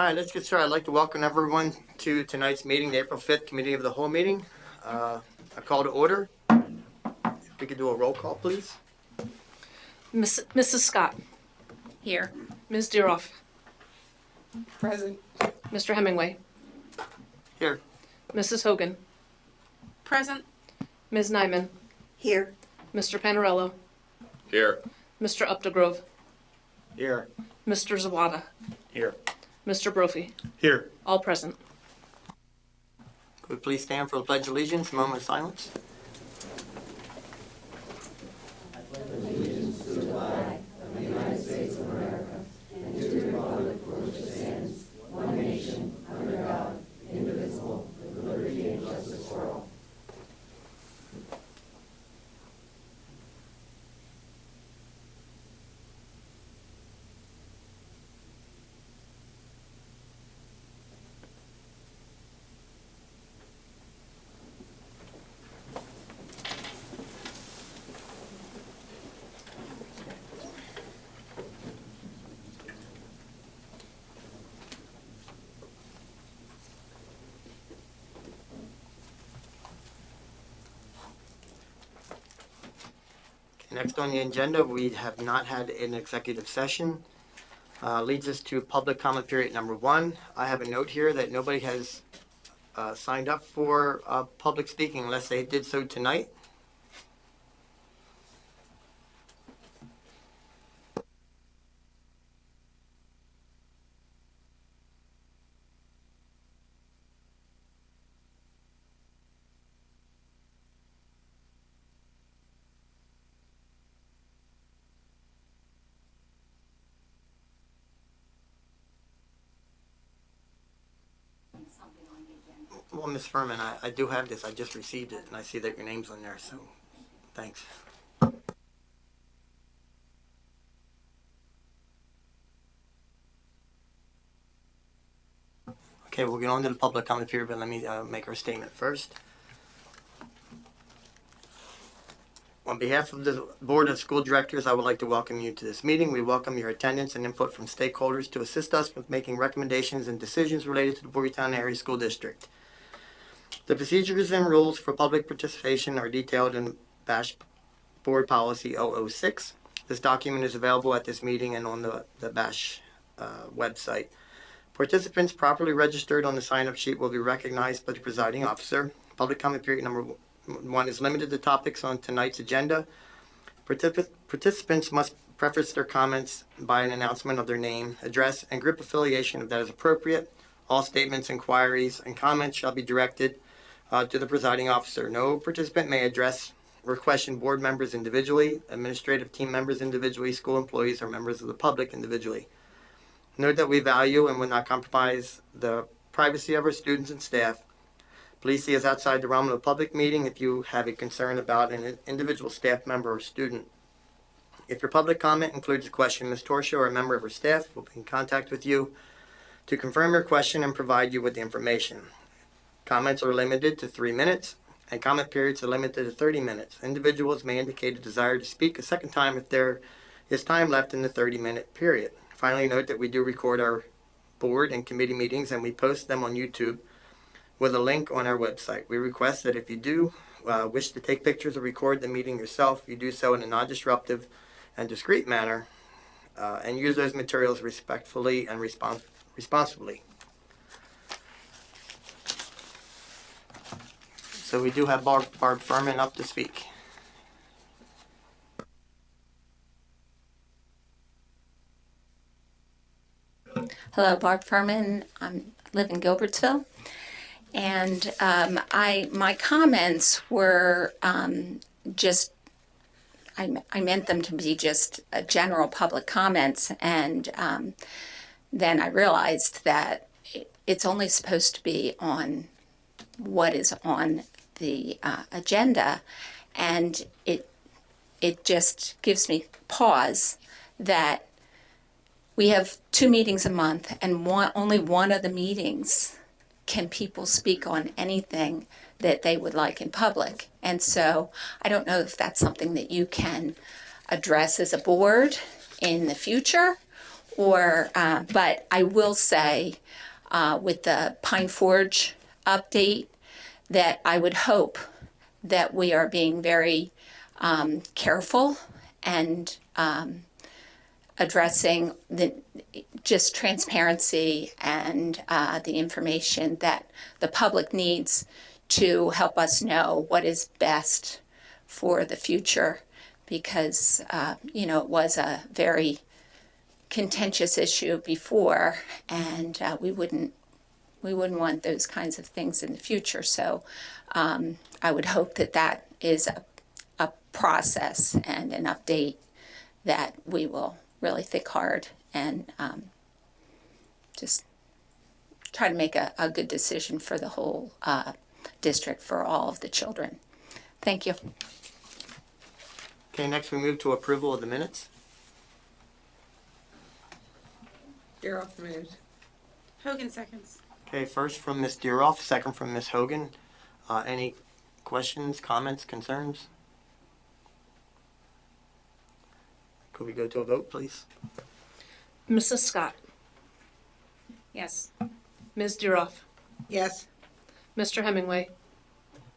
All right, let's get started. I'd like to welcome everyone to tonight's meeting, the April 5th Committee of the Whole meeting. A call to order. If we could do a roll call, please. Mrs. Scott. Here. Ms. Deeroff. Present. Mr. Hemingway. Here. Mrs. Hogan. Present. Ms. Nyman. Here. Mr. Panarello. Here. Mr. Updegrove. Here. Mr. Zawada. Here. Mr. Brophy. Here. All present. Could we please stand for the Pledge of Allegiance, a moment of silence? Next on the agenda, we have not had an executive session. Leads us to public comment period number 1. I have a note here that nobody has signed up for public speaking unless they did so tonight. Well, Ms. Furman, I do have this. I just received it, and I see that your name's on there, so thanks. Okay, we'll get on to the public comment period, but let me make our statement first. On behalf of the Board of School Directors, I would like to welcome you to this meeting. We welcome your attendance and input from stakeholders to assist us with making recommendations and decisions related to the Boyertown Area School District. The procedures and rules for public participation are detailed in BASH Board Policy 006. This document is available at this meeting and on the BASH website. Participants properly registered on the sign-up sheet will be recognized by the presiding officer. Public comment period number 1 is limited to topics on tonight's agenda. Participants must preface their comments by an announcement of their name, address, and group affiliation if that is appropriate. All statements, inquiries, and comments shall be directed to the presiding officer. No participant may address or question board members individually, administrative team members individually, school employees, or members of the public individually. Note that we value and will not compromise the privacy of our students and staff. Please see us outside the realm of a public meeting if you have a concern about an individual staff member or student. If your public comment includes a question, Ms. Torsha or a member of her staff will be in contact with you to confirm your question and provide you with the information. Comments are limited to 3 minutes, and comment periods are limited to 30 minutes. Individuals may indicate a desire to speak a second time if there is time left in the 30-minute period. Finally, note that we do record our board and committee meetings, and we post them on YouTube with a link on our website. We request that if you do wish to take pictures or record the meeting yourself, you do so in a non-disruptive and discreet manner, and use those materials respectfully and responsibly. So we do have Barb Furman up to speak. Hello, Barb Furman. I live in Gilbertsville. And my comments were I meant them to be just general public comments, and then I realized that it's only supposed to be on what is on the agenda, and it just gives me pause that we have 2 meetings a month, and only one of the meetings can people speak on anything that they would like in public. And so I don't know if that's something that you can address as a board in the future, But I will say, with the Pine Forge update, that I would hope that we are being very careful and addressing just transparency and the information that the public needs to help us know what is best for the future, because it was a very contentious issue before, and we wouldn't want those kinds of things in the future. So I would hope that that is a process and an update that we will really think hard and just try to make a good decision for the whole district, for all of the children. Thank you. Okay, next we move to approval of the minutes. Deroff moves. Hogan seconds. Okay, first from Ms. Deeroff, second from Ms. Hogan. Any questions, comments, concerns? Could we go to a vote, please? Mrs. Scott, Yes. Ms. Duroff, Yes. Mr. Hemingway,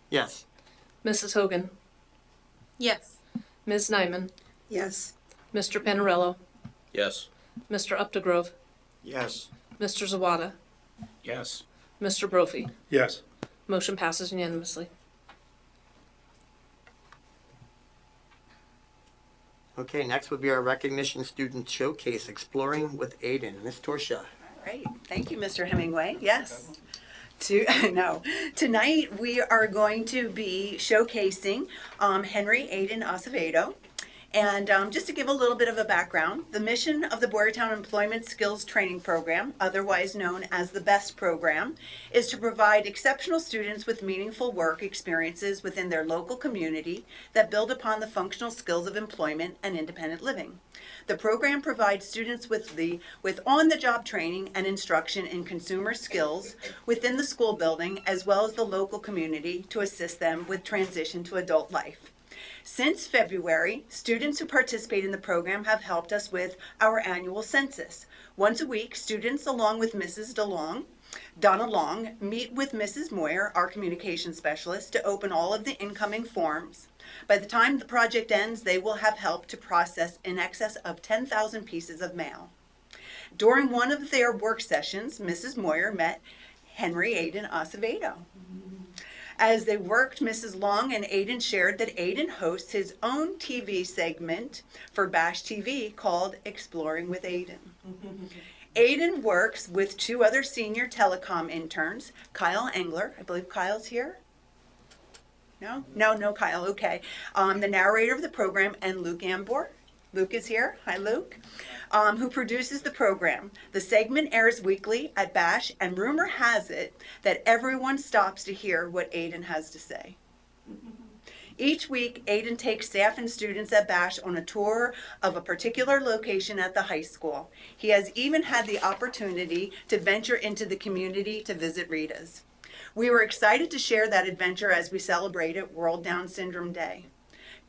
Yes. Mrs. Hogan, Yes. Ms. Nyman, Yes. Mr. Panarello, Yes. Mr. Updegrove, Yes. Mr. Zawada, Yes. Mr. Brophy. Yes. Motion passes unanimously. Okay, next would be our recognition student showcase, Exploring with Aiden. Ms. Torsia. Great. Thank you, Mr. Hemingway. Yes. Tonight we are going to be showcasing Henry Aiden Acevedo. And just to give a little bit of a background, the mission of the Boyertown Employment Skills Training Program, otherwise known as the BEST program, is to provide exceptional students with meaningful work experiences within their local community that build upon the functional skills of employment and independent living. The program provides students with on-the-job training and instruction in consumer skills within the school building as well as the local community to assist them with transition to adult life. Since February, students who participate in the program have helped us with our annual census. Once a week, students, along with Mrs. Donna Long, meet with Mrs. Moyer, our communication specialist, to open all of the incoming forms. By the time the project ends, they will have helped to process in excess of 10,000 pieces of mail. During one of their work sessions, Mrs. Moyer met Henry Aiden Acevedo. As they worked, Mrs. Long and Aiden shared that Aiden hosts his own TV segment for Bash TV called Exploring with Aiden. Aiden works with two other senior telecom interns, Kyle Engler, I believe Kyle's here. No, Kyle, okay. The narrator of the program, and Luke Ambor. Luke is here. Hi, Luke. Who produces the program. The segment airs weekly at Bash, and rumor has it that everyone stops to hear what Aiden has to say. Each week, Aiden takes staff and students at Bash on a tour of a particular location at the high school. He has even had the opportunity to venture into the community to visit Rita's. We were excited to share that adventure as we celebrated World Down Syndrome Day.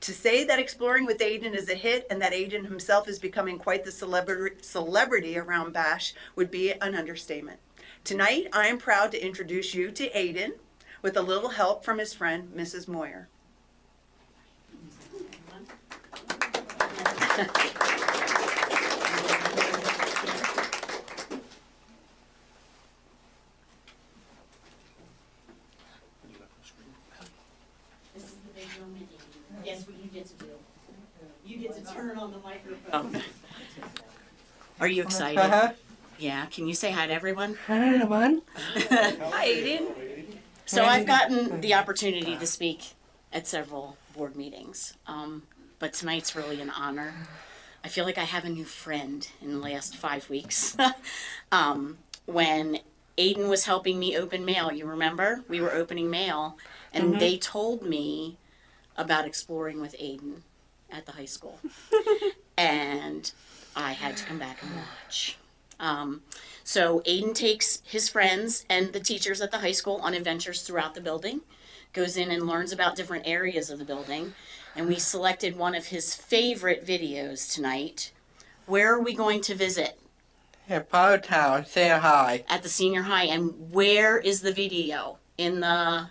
To say that Exploring with Aiden is a hit and that Aiden himself is becoming quite the celebrity around Bash would be an understatement. Tonight, I am proud to introduce you to Aiden with a little help from his friend, Mrs. Moyer. This is the big moment. Guess what you get to do? You get to turn on the microphone. Are you excited? Yeah. Can you say hi to everyone? Hi, everyone. Hi, Aiden. So I've gotten the opportunity to speak at several board meetings, but tonight's really an honor. I feel like I have a new friend in the last 5 weeks. When Aiden was helping me open mail, you remember? We were opening mail, and they told me about Exploring with Aiden at the high school. And I had to come back and watch. So Aiden takes his friends and the teachers at the high school on adventures throughout the building, goes in and learns about different areas of the building. And we selected one of his favorite videos tonight. Where are we going to visit, At Boyertown, say hi. At the senior high. And where is the video? In the...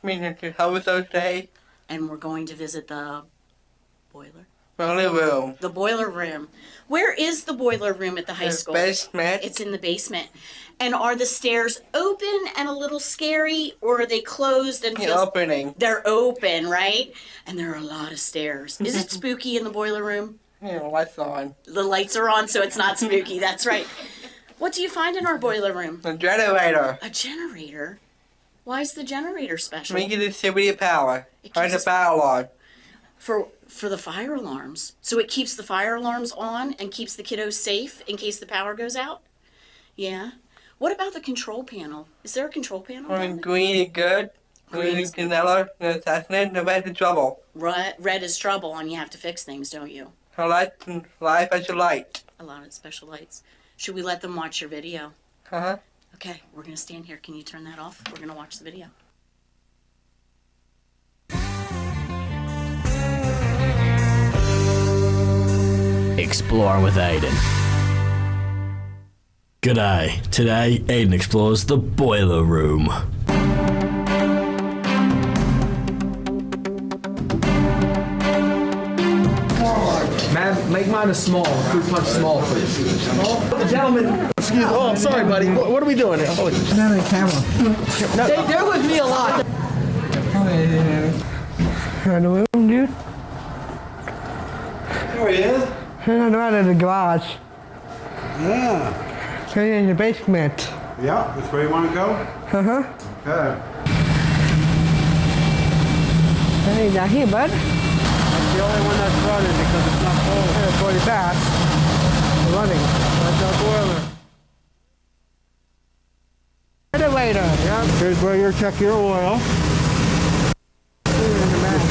Meaning to help those days. And we're going to visit the boiler. Boiler room. The boiler room. Where is the boiler room at the high school? Basement. It's in the basement. And are the stairs open and a little scary, or are they closed and The opening. They're open, right? And there are a lot of stairs. Is it spooky in the boiler room? Yeah, lights on. The lights are on, so it's not spooky. That's right. What do you find in our boiler room? The generator. A generator? Why is the generator special? Make it distribute power. It Or keeps the us- power alarm. For the fire alarms. So it keeps the fire alarms on and keeps the kiddos safe in case the power goes out? Yeah. What about the control panel? Is there a control panel? down there? Green is good. Green is vanilla. That's it. The red is trouble. Red is trouble, and you have to fix things, don't you? So life as a light. A lot of special lights. Should we let them watch your video? Uh-huh. Okay, we're gonna stand here. Can you turn that off? We're gonna watch the video. Explore with Aiden. G'day. Today, Aiden explores the boiler room. Man, make mine a small. Fruit punch small, please. Gentlemen. Excuse me. Oh, I'm sorry, buddy. What are we doing here? Holy. Not on camera. They're with me a lot. In the room, dude? There he is. I'm out of the garage. Yeah. So you're in the basement. Yeah, that's where you want to go? Uh-huh. Okay. Hey, down here, bud. That's the only one that's running because it's not cold. It's pretty fast. We're running. That's our boiler. Elevator. Yeah, here's where you check your oil.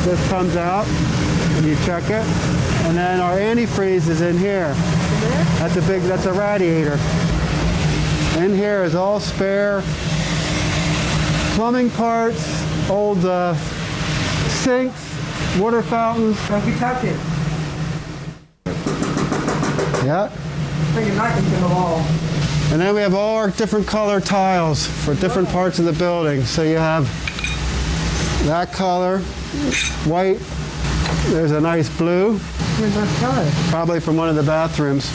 This comes out and you check it. And then our antifreeze is in here. That's a radiator. In here is all spare plumbing parts, old sinks, water fountains. Don't be touching. Yeah. Bring your knife into the wall. And then we have all our different color tiles for different parts of the building. So you have that color, white. There's a nice blue. Where's that color? Probably from one of the bathrooms.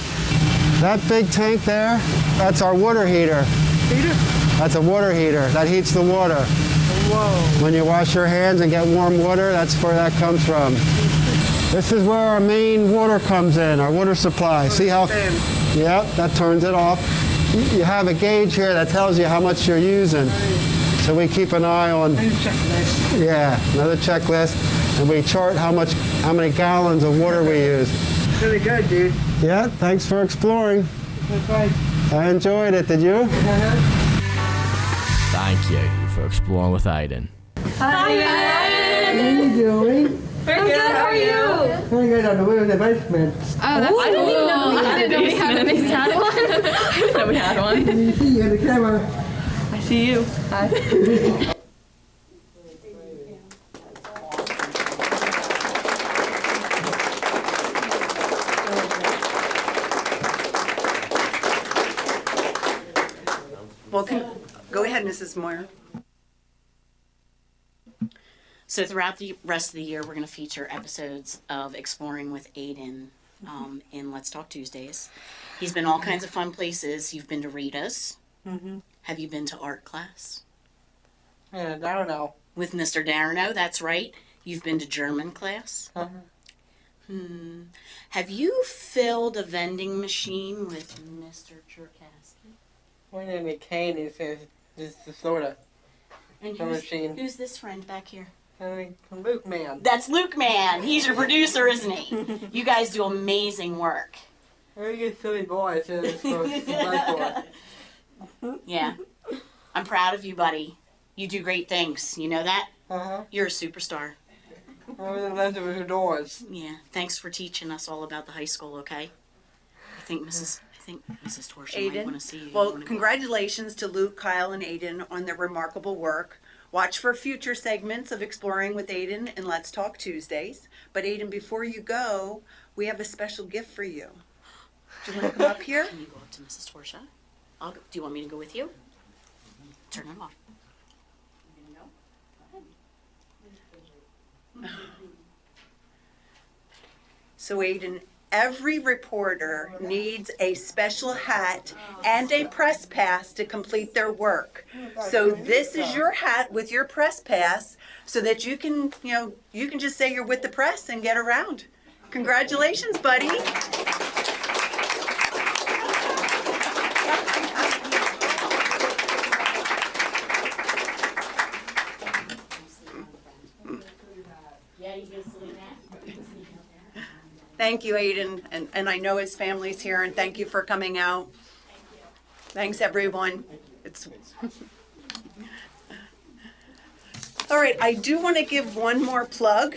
That big tank there, that's our water heater. Heater? That's a water heater. That heats the water. Whoa. When you wash your hands and get warm water, that's where that comes from. This is where our main water comes in, our water supply. See how? Yep, that turns it off. You have a gauge here that tells you how much you're using. So we keep an eye on. Checklist. Yeah, another checklist, and we chart how many gallons of water we use. Really good, dude. Yeah, thanks for exploring. That's right. I enjoyed it, did you? Thank you for exploring with Aiden. How you doing? Very good. How are you? Very good on the way in the basement. Oh, that's I didn't even know we had a basement. I didn't know we had one. You see you in the camera. I see you. Hi. Well, go ahead, Mrs. Moyer. So throughout the rest of the year, we're going to feature episodes of Exploring with Aiden in Let's Talk Tuesdays. He's been all kinds of fun places. You've been to Readiness. Mm-hmm. Have you been to art class? Yeah, I don't know. With Mr. Darno, that's right. You've been to German class. Uh-huh. Have you filled a vending machine with Mr. Cherkasky? When in the cane is the soda. And The machine. who's this friend back here? Luke man. That's Luke Man. He's your producer, isn't he? You guys do amazing work. Very good silly boy. Yeah. I'm proud of you, buddy. You do great things. You know that? Uh-huh. You're a superstar. Everything left of his doors. Yeah. Thanks for teaching us all about the high school, okay? I think Mrs. Torsion might want to see you. Well, You wanna go? congratulations to Luke, Kyle, and Aiden on their remarkable work. Watch for future segments of Exploring with Aiden and Let's Talk Tuesdays. But Aiden, before you go, we have a special gift for you. Do you want to come up here? Can you go up to Mrs. Torsha? Do you want me to go with you? Turn it off. So Aiden, every reporter needs a special hat and a press pass to complete their work. So this is your hat with your press pass so that you can just say you're with the press and get around. Congratulations, buddy. Thank you, Aiden, and I know his family's here, and thank you for coming out. Thanks, everyone. All right, I do want to give one more plug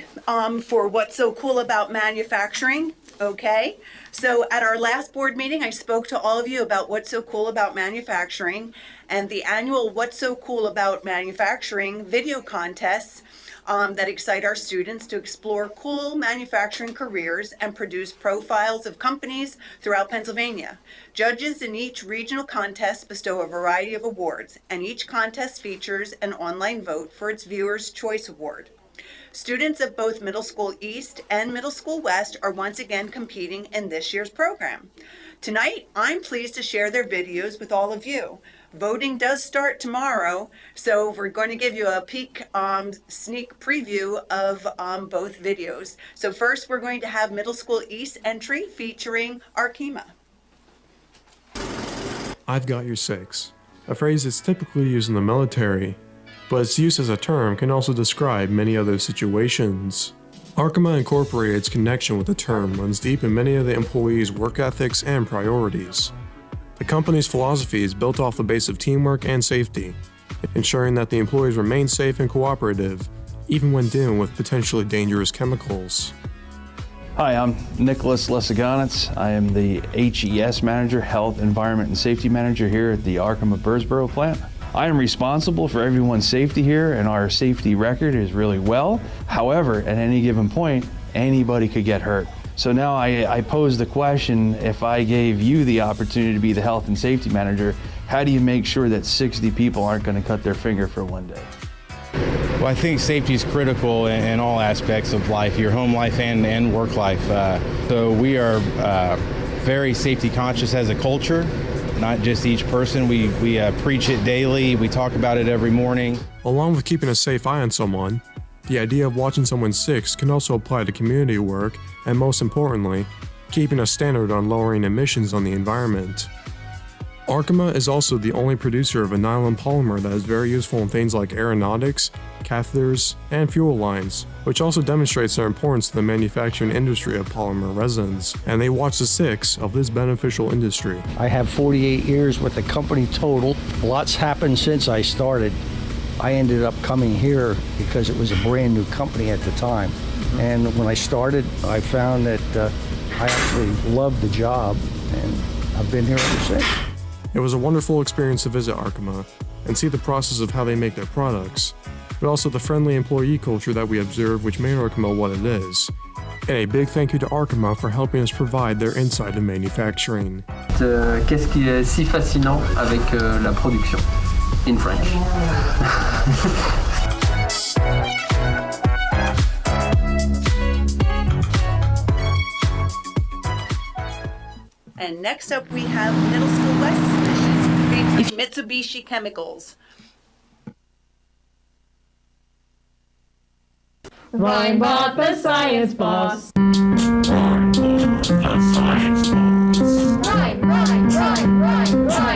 for what's so cool about manufacturing, okay? So at our last board meeting, I spoke to all of you about what's so cool about manufacturing, and the annual What's So Cool About Manufacturing video contests that excite our students to explore cool manufacturing careers and produce profiles of companies throughout Pennsylvania. Judges in each regional contest bestow a variety of awards, and each contest features an online vote for its Viewer's Choice Award. Students of both Middle School East and Middle School West are once again competing in this year's program. Tonight, I'm pleased to share their videos with all of you. Voting does start tomorrow, so we're going to give you a sneak preview of both videos. So first, we're going to have Middle School East entry featuring Arkema. I've got your six, a phrase that's typically used in the military, but its use as a term can also describe many other situations. Arkema Incorporated its connection with the term runs deep in many of the employees' work ethics and priorities. The company's philosophy is built off the base of teamwork and safety, ensuring that the employees remain safe and cooperative, even when dealing with potentially dangerous chemicals. Hi, I'm Nicholas Lesaganitz. I am the HES Manager, Health, Environment, and Safety Manager here at the Arkema Birdsboro plant. I am responsible for everyone's safety here, and our safety record is really well. However, at any given point, anybody could get hurt. So now I pose the question, if I gave you the opportunity to be the health and safety manager, how do you make sure that 60 people aren't going to cut their finger for one day? Well, I think safety is critical in all aspects of life, your home life and work life. So we are very safety conscious as a culture, not just each person. We preach it daily, we talk about it every morning. Along with keeping a safe eye on someone, the idea of watching someone six can also apply to community work, and most importantly, keeping a standard on lowering emissions on the environment. Arkema is also the only producer of a nylon polymer that is very useful in things like aeronautics, catheters, and fuel lines, which also demonstrates their importance to the manufacturing industry of polymer resins, and they watch the six of this beneficial industry. I have 48 years with the company total. Lots happened since I started. I ended up coming here because it was a brand new company at the time. And when I started, I found that I actually loved the job, and I've been here ever since. It was a wonderful experience to visit Arkema and see the process of how they make their products, but also the friendly employee culture that we observed, which made Arkema what it is. And a big thank you to Arkema for helping us provide their insight in manufacturing. Qu'est-ce qui est si fascinant avec la production? In French. And next up, we have Middle School West featuring Mitsubishi Chemicals. Rhyme bought the science boss. Rhyme bought the science boss.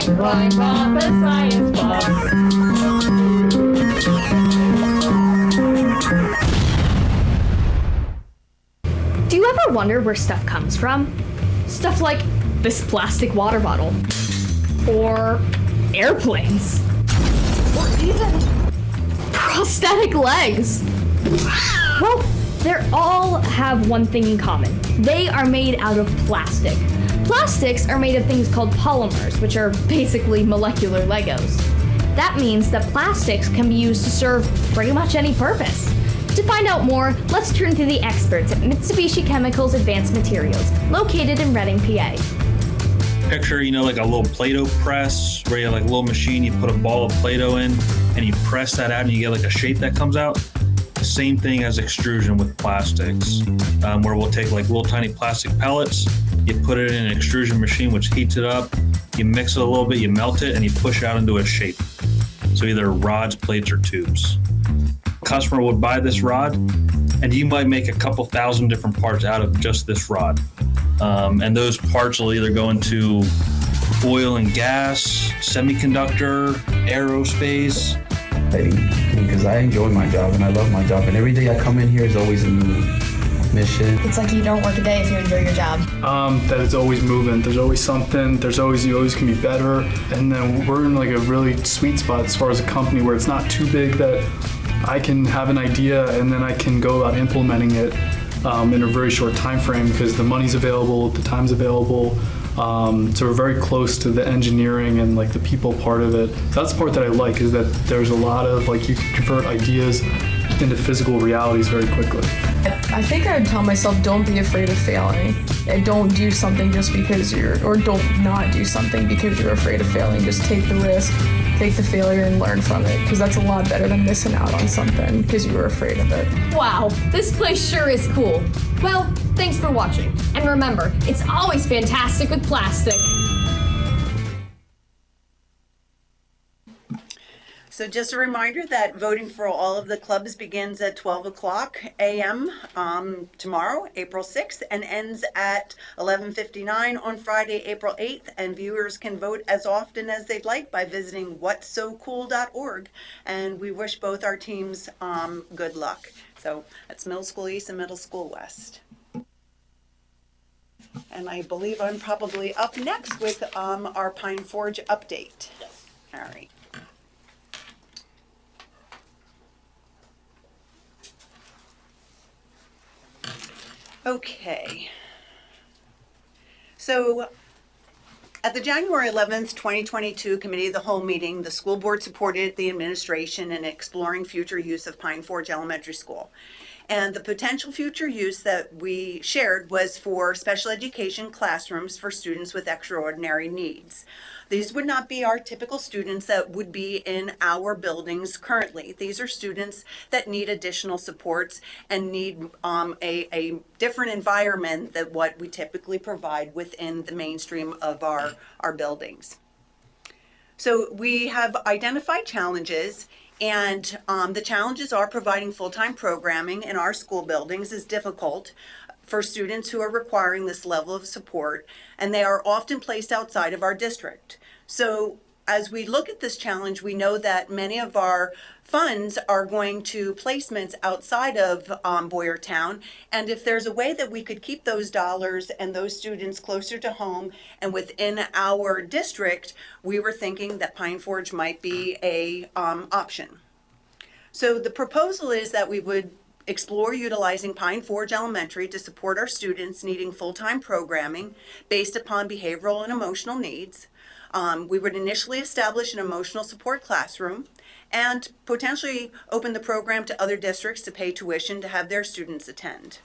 Rhyme bought the science boss. Do you ever wonder where stuff comes from? Stuff like this plastic water bottle, or airplanes, or even prosthetic legs. Well, they all have one thing in common. They are made out of plastic. Plastics are made of things called polymers, which are basically molecular Legos. That means that plastics can be used to serve pretty much any purpose. To find out more, let's turn to the experts at Mitsubishi Chemicals Advanced Materials, located in Reading, PA. picture, like a little Play-Doh press where you have like a little machine, you put a ball of Play-Doh in and you press that out and you get like a shape that comes out. Same thing as extrusion with plastics, where we'll take like little tiny plastic pellets, you put it in an extrusion machine which heats it up, you mix it a little bit, you melt it, and you push it out into a shape. So either rods, plates, or tubes. A customer would buy this rod, and you might make a couple thousand different parts out of just this rod. And those parts will either go into oil and gas, semiconductor, aerospace. Because I enjoy my job and I love my job, and every day I come in here is always a new mission. It's like you don't work a day if you enjoy your job. That it's always moving. There's always something. You always can be better. And then we're in like a really sweet spot as far as a company where it's not too big that I can have an idea and then I can go about implementing it in a very short time frame because the money's available, the time's available. So we're very close to the engineering and like the people part of it. That's the part that I like, is that there's a lot of like you can convert ideas into physical realities very quickly. I think I would tell myself, don't be afraid of failing. And don't do something just because don't not do something because you're afraid of failing. Just take the risk, take the failure and learn from it, because that's a lot better than missing out on something because you were afraid of it. Wow, this place sure is cool. Well, thanks for watching. And remember, it's always fantastic with plastic. So just a reminder that voting for all of the clubs begins at 12 o'clock a.m. Tomorrow, April 6th, and ends at 11:59 on Friday, April 8th. And viewers can vote as often as they'd like by visiting whatsocool.org. And we wish both our teams good luck. So that's Middle School East and Middle School West. And I believe I'm probably up next with our Pine Forge update. All right. Okay. So at the January 11th, 2022 Committee of the Whole meeting, the school board supported the administration in exploring future use of Pine Forge Elementary School. And the potential future use that we shared was for special education classrooms for students with extraordinary needs. These would not be our typical students that would be in our buildings currently. These are students that need additional supports and need a different environment than what we typically provide within the mainstream of our buildings. So we have identified challenges, and the challenges are providing full-time programming in our school buildings is difficult for students who are requiring this level of support, and they are often placed outside of our district. So as we look at this challenge, we know that many of our funds are going to placements outside of Boyertown, and if there's a way that we could keep those dollars and those students closer to home and within our district, we were thinking that Pine Forge might be a option. So the proposal is that we would explore utilizing Pine Forge Elementary to support our students needing full-time programming based upon behavioral and emotional needs. We would initially establish an emotional support classroom and potentially open the program to other districts to pay tuition to have their students attend.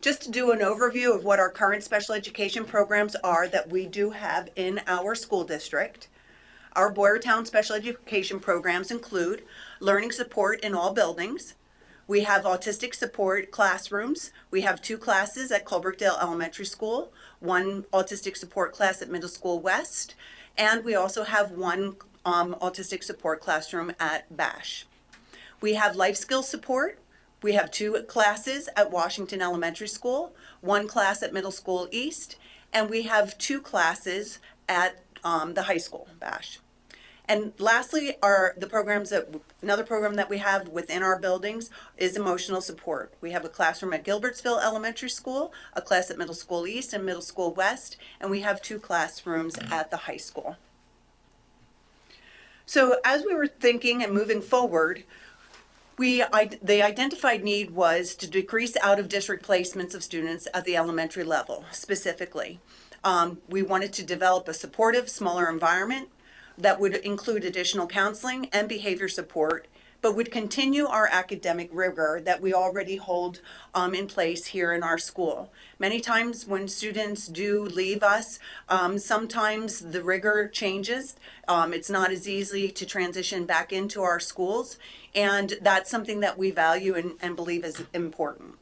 Just to do an overview of what our current special education programs are that we do have in our school district. Our Boyertown special education programs include learning support in all buildings. We have autistic support classrooms. We have 2 classes at Colbrookdale Elementary School, 1 autistic support class at Middle School West, and we also have 1 autistic support classroom at Bash. We have life skills support. We have 2 classes at Washington Elementary School, 1 class at Middle School East, and we have 2 classes at the high school, Bash. And lastly, another program that we have within our buildings is emotional support. We have a classroom at Gilbertsville Elementary School, a class at Middle School East and Middle School West, and we have 2 classrooms at the high school. So as we were thinking and moving forward, the identified need was to decrease out-of-district placements of students at the elementary level, specifically. We wanted to develop a supportive, smaller environment that would include additional counseling and behavior support but would continue our academic rigor that we already hold in place here in our school. Many times when students do leave us, sometimes the rigor changes. It's not as easy to transition back into our schools, and that's something that we value and believe is important.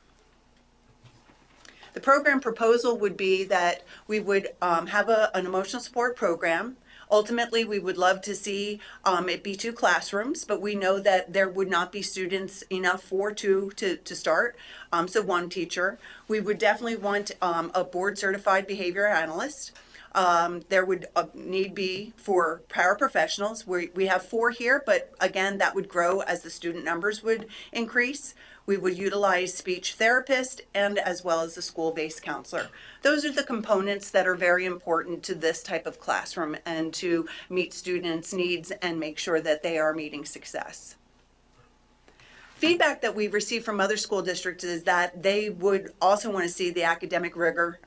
The program proposal would be that we would have an emotional support program. Ultimately, we would love to see it be 2 classrooms, but we know that there would not be students enough for 2 to start, so 1 teacher. We would definitely want a board-certified behavior analyst. There would need be for paraprofessionals. We have 4 here, but again, that would grow as the student numbers would increase. We would utilize speech therapist and as well as a school-based counselor. Those are the components that are very important to this type of classroom and to meet students' needs and make sure that they are meeting success. Feedback that we've received from other school districts is that they would also want to see the academic rigor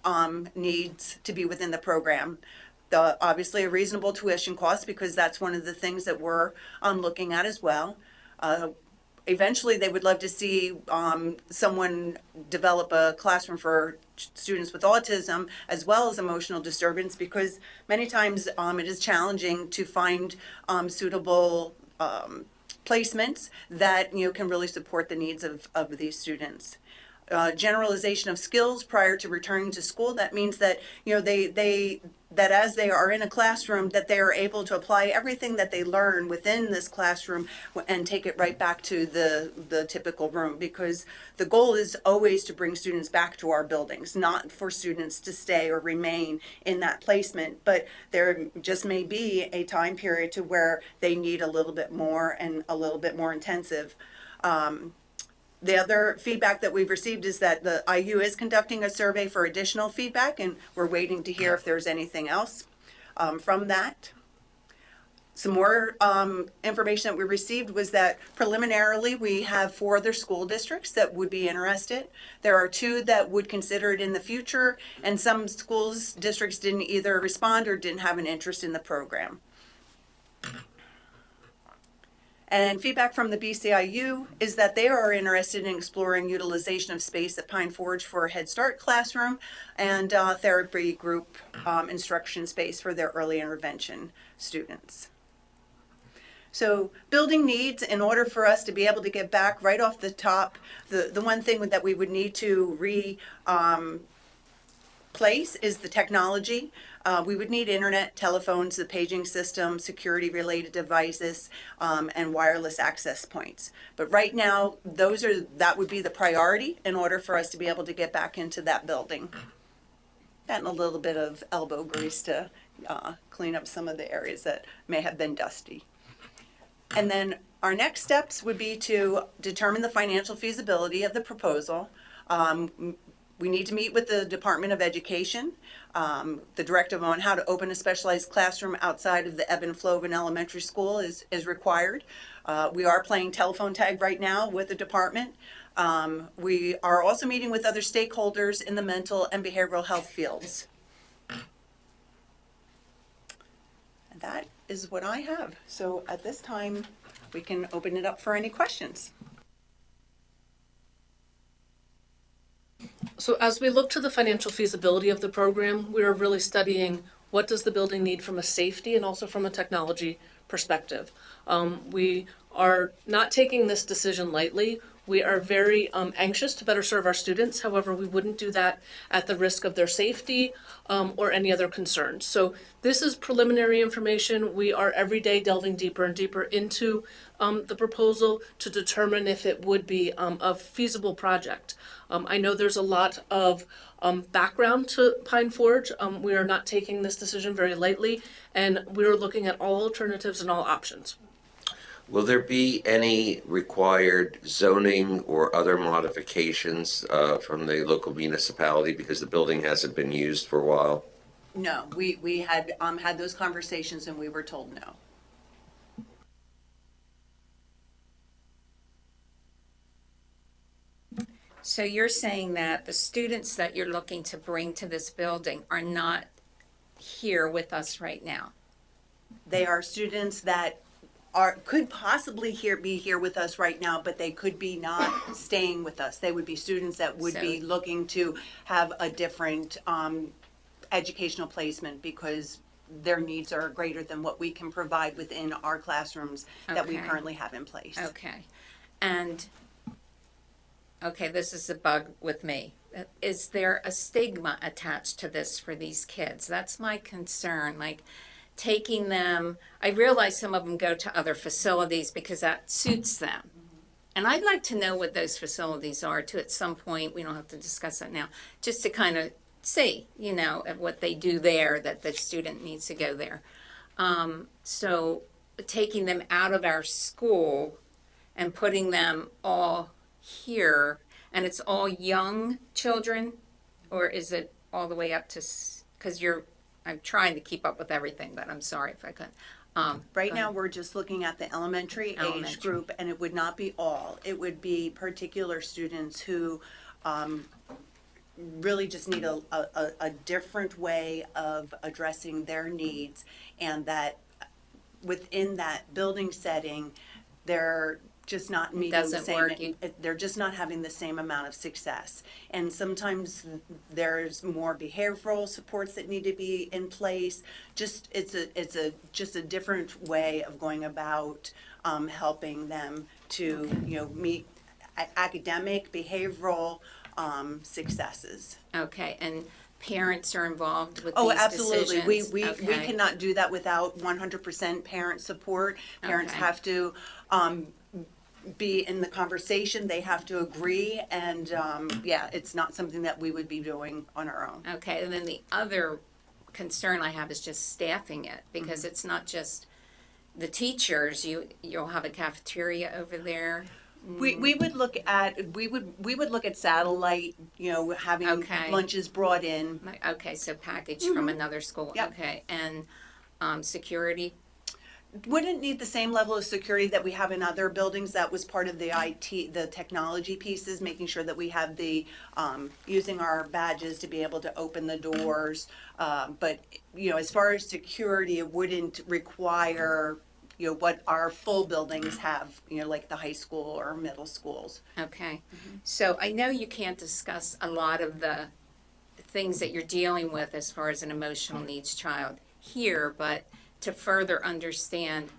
needs to be within the program. Obviously a reasonable tuition cost, because that's one of the things that we're looking at as well. Eventually, they would love to see someone develop a classroom for students with autism as well as emotional disturbance, because many times it is challenging to find suitable placements that can really support the needs of these students. Generalization of skills prior to returning to school. That means that that as they are in a classroom, that they are able to apply everything that they learn within this classroom and take it right back to the typical room, because the goal is always to bring students back to our buildings, not for students to stay or remain in that placement, but there just may be a time period to where they need a little bit more and a little bit more intensive. The other feedback that we've received is that the IU is conducting a survey for additional feedback, and we're waiting to hear if there's anything else from that. Some more information that we received was that preliminarily we have 4 other school districts that would be interested. There are 2 that would consider it in the future, and some schools districts didn't either respond or didn't have an interest in the program. And feedback from the BCIU is that they are interested in exploring utilization of space at Pine Forge for a Head Start classroom and therapy group instruction space for their early intervention students. So building needs, in order for us to be able to get back right off the top, the one thing that we would need to replace is the technology. We would need internet, telephones, the paging system, security related devices, and wireless access points. But right now, that would be the priority in order for us to be able to get back into that building. And a little bit of elbow grease to clean up some of the areas that may have been dusty. And then our next steps would be to determine the financial feasibility of the proposal. We need to meet with the Department of Education, the directive on how to open a specialized classroom outside of the ebb and flow of an elementary school is required. We are playing telephone tag right now with the department. We are also meeting with other stakeholders in the mental and behavioral health fields. And that is what I have. So at this time, we can open it up for any questions. So as we look to the financial feasibility of the program, we are really studying what does the building need from a safety and also from a technology perspective. We are not taking this decision lightly. We are very anxious to better serve our students. However, we wouldn't do that at the risk of their safety or any other concerns. So this is preliminary information. We are every day delving deeper and deeper into the proposal to determine if it would be a feasible project. I know there's a lot of background to Pine Forge. We are not taking this decision very lightly, and we're looking at all alternatives and all options. Will there be any required zoning or other modifications from the local municipality because the building hasn't been used for a while? No, we had had those conversations and we were told no. So you're saying that the students that you're looking to bring to this building are not here with us right now? They are students that could possibly be here with us right now, but they could be not staying with us. They would be students that would be looking to have a different educational placement because their needs are greater than what we can provide within our classrooms that we Okay. currently have in place. Okay. And, okay, this is a bug with me. Is there a stigma attached to this for these kids? That's my concern. Like, taking them, I realize some of them go to other facilities because that suits them. And I'd like to know what those facilities are too at some point. We don't have to discuss that now. Just to kind of see, you know, what they do there, that the student needs to go there. So taking them out of our school and putting them all here, and it's all young children, or is it all the way up to, because I'm trying to keep up with everything, but I'm sorry if I couldn't. Right now, we're just looking at the elementary age group, and it would not be all. It would be particular students who really just need a different way of addressing their needs, and that within that building setting, they're just not meeting the Doesn't same. work. They're just not having the same amount of success. And sometimes there's more behavioral supports that need to be in place. It's a different way of going about helping them to meet academic, behavioral successes. Okay, and parents are involved with Oh, these absolutely. decisions? We Okay. cannot do that without 100% parent support. Parents Okay. have to be in the conversation. They have to agree, and it's not something that we would be doing on our own. Okay, and then the other concern I have is just staffing it, because it's not just the teachers. You'll have a cafeteria over there. We would look at satellite, having Okay. lunches brought in. Okay, so package from another school. Yep. Okay, and security. Wouldn't need the same level of security that we have in other buildings. That was part of the IT, the technology pieces, making sure that we have the, using our badges to be able to open the doors. But, as far as security, it wouldn't require, what our full buildings have, like the high school or middle schools. Okay, so I know you can't discuss a lot of the things that you're dealing with as far as an emotional needs child here, but to further understand,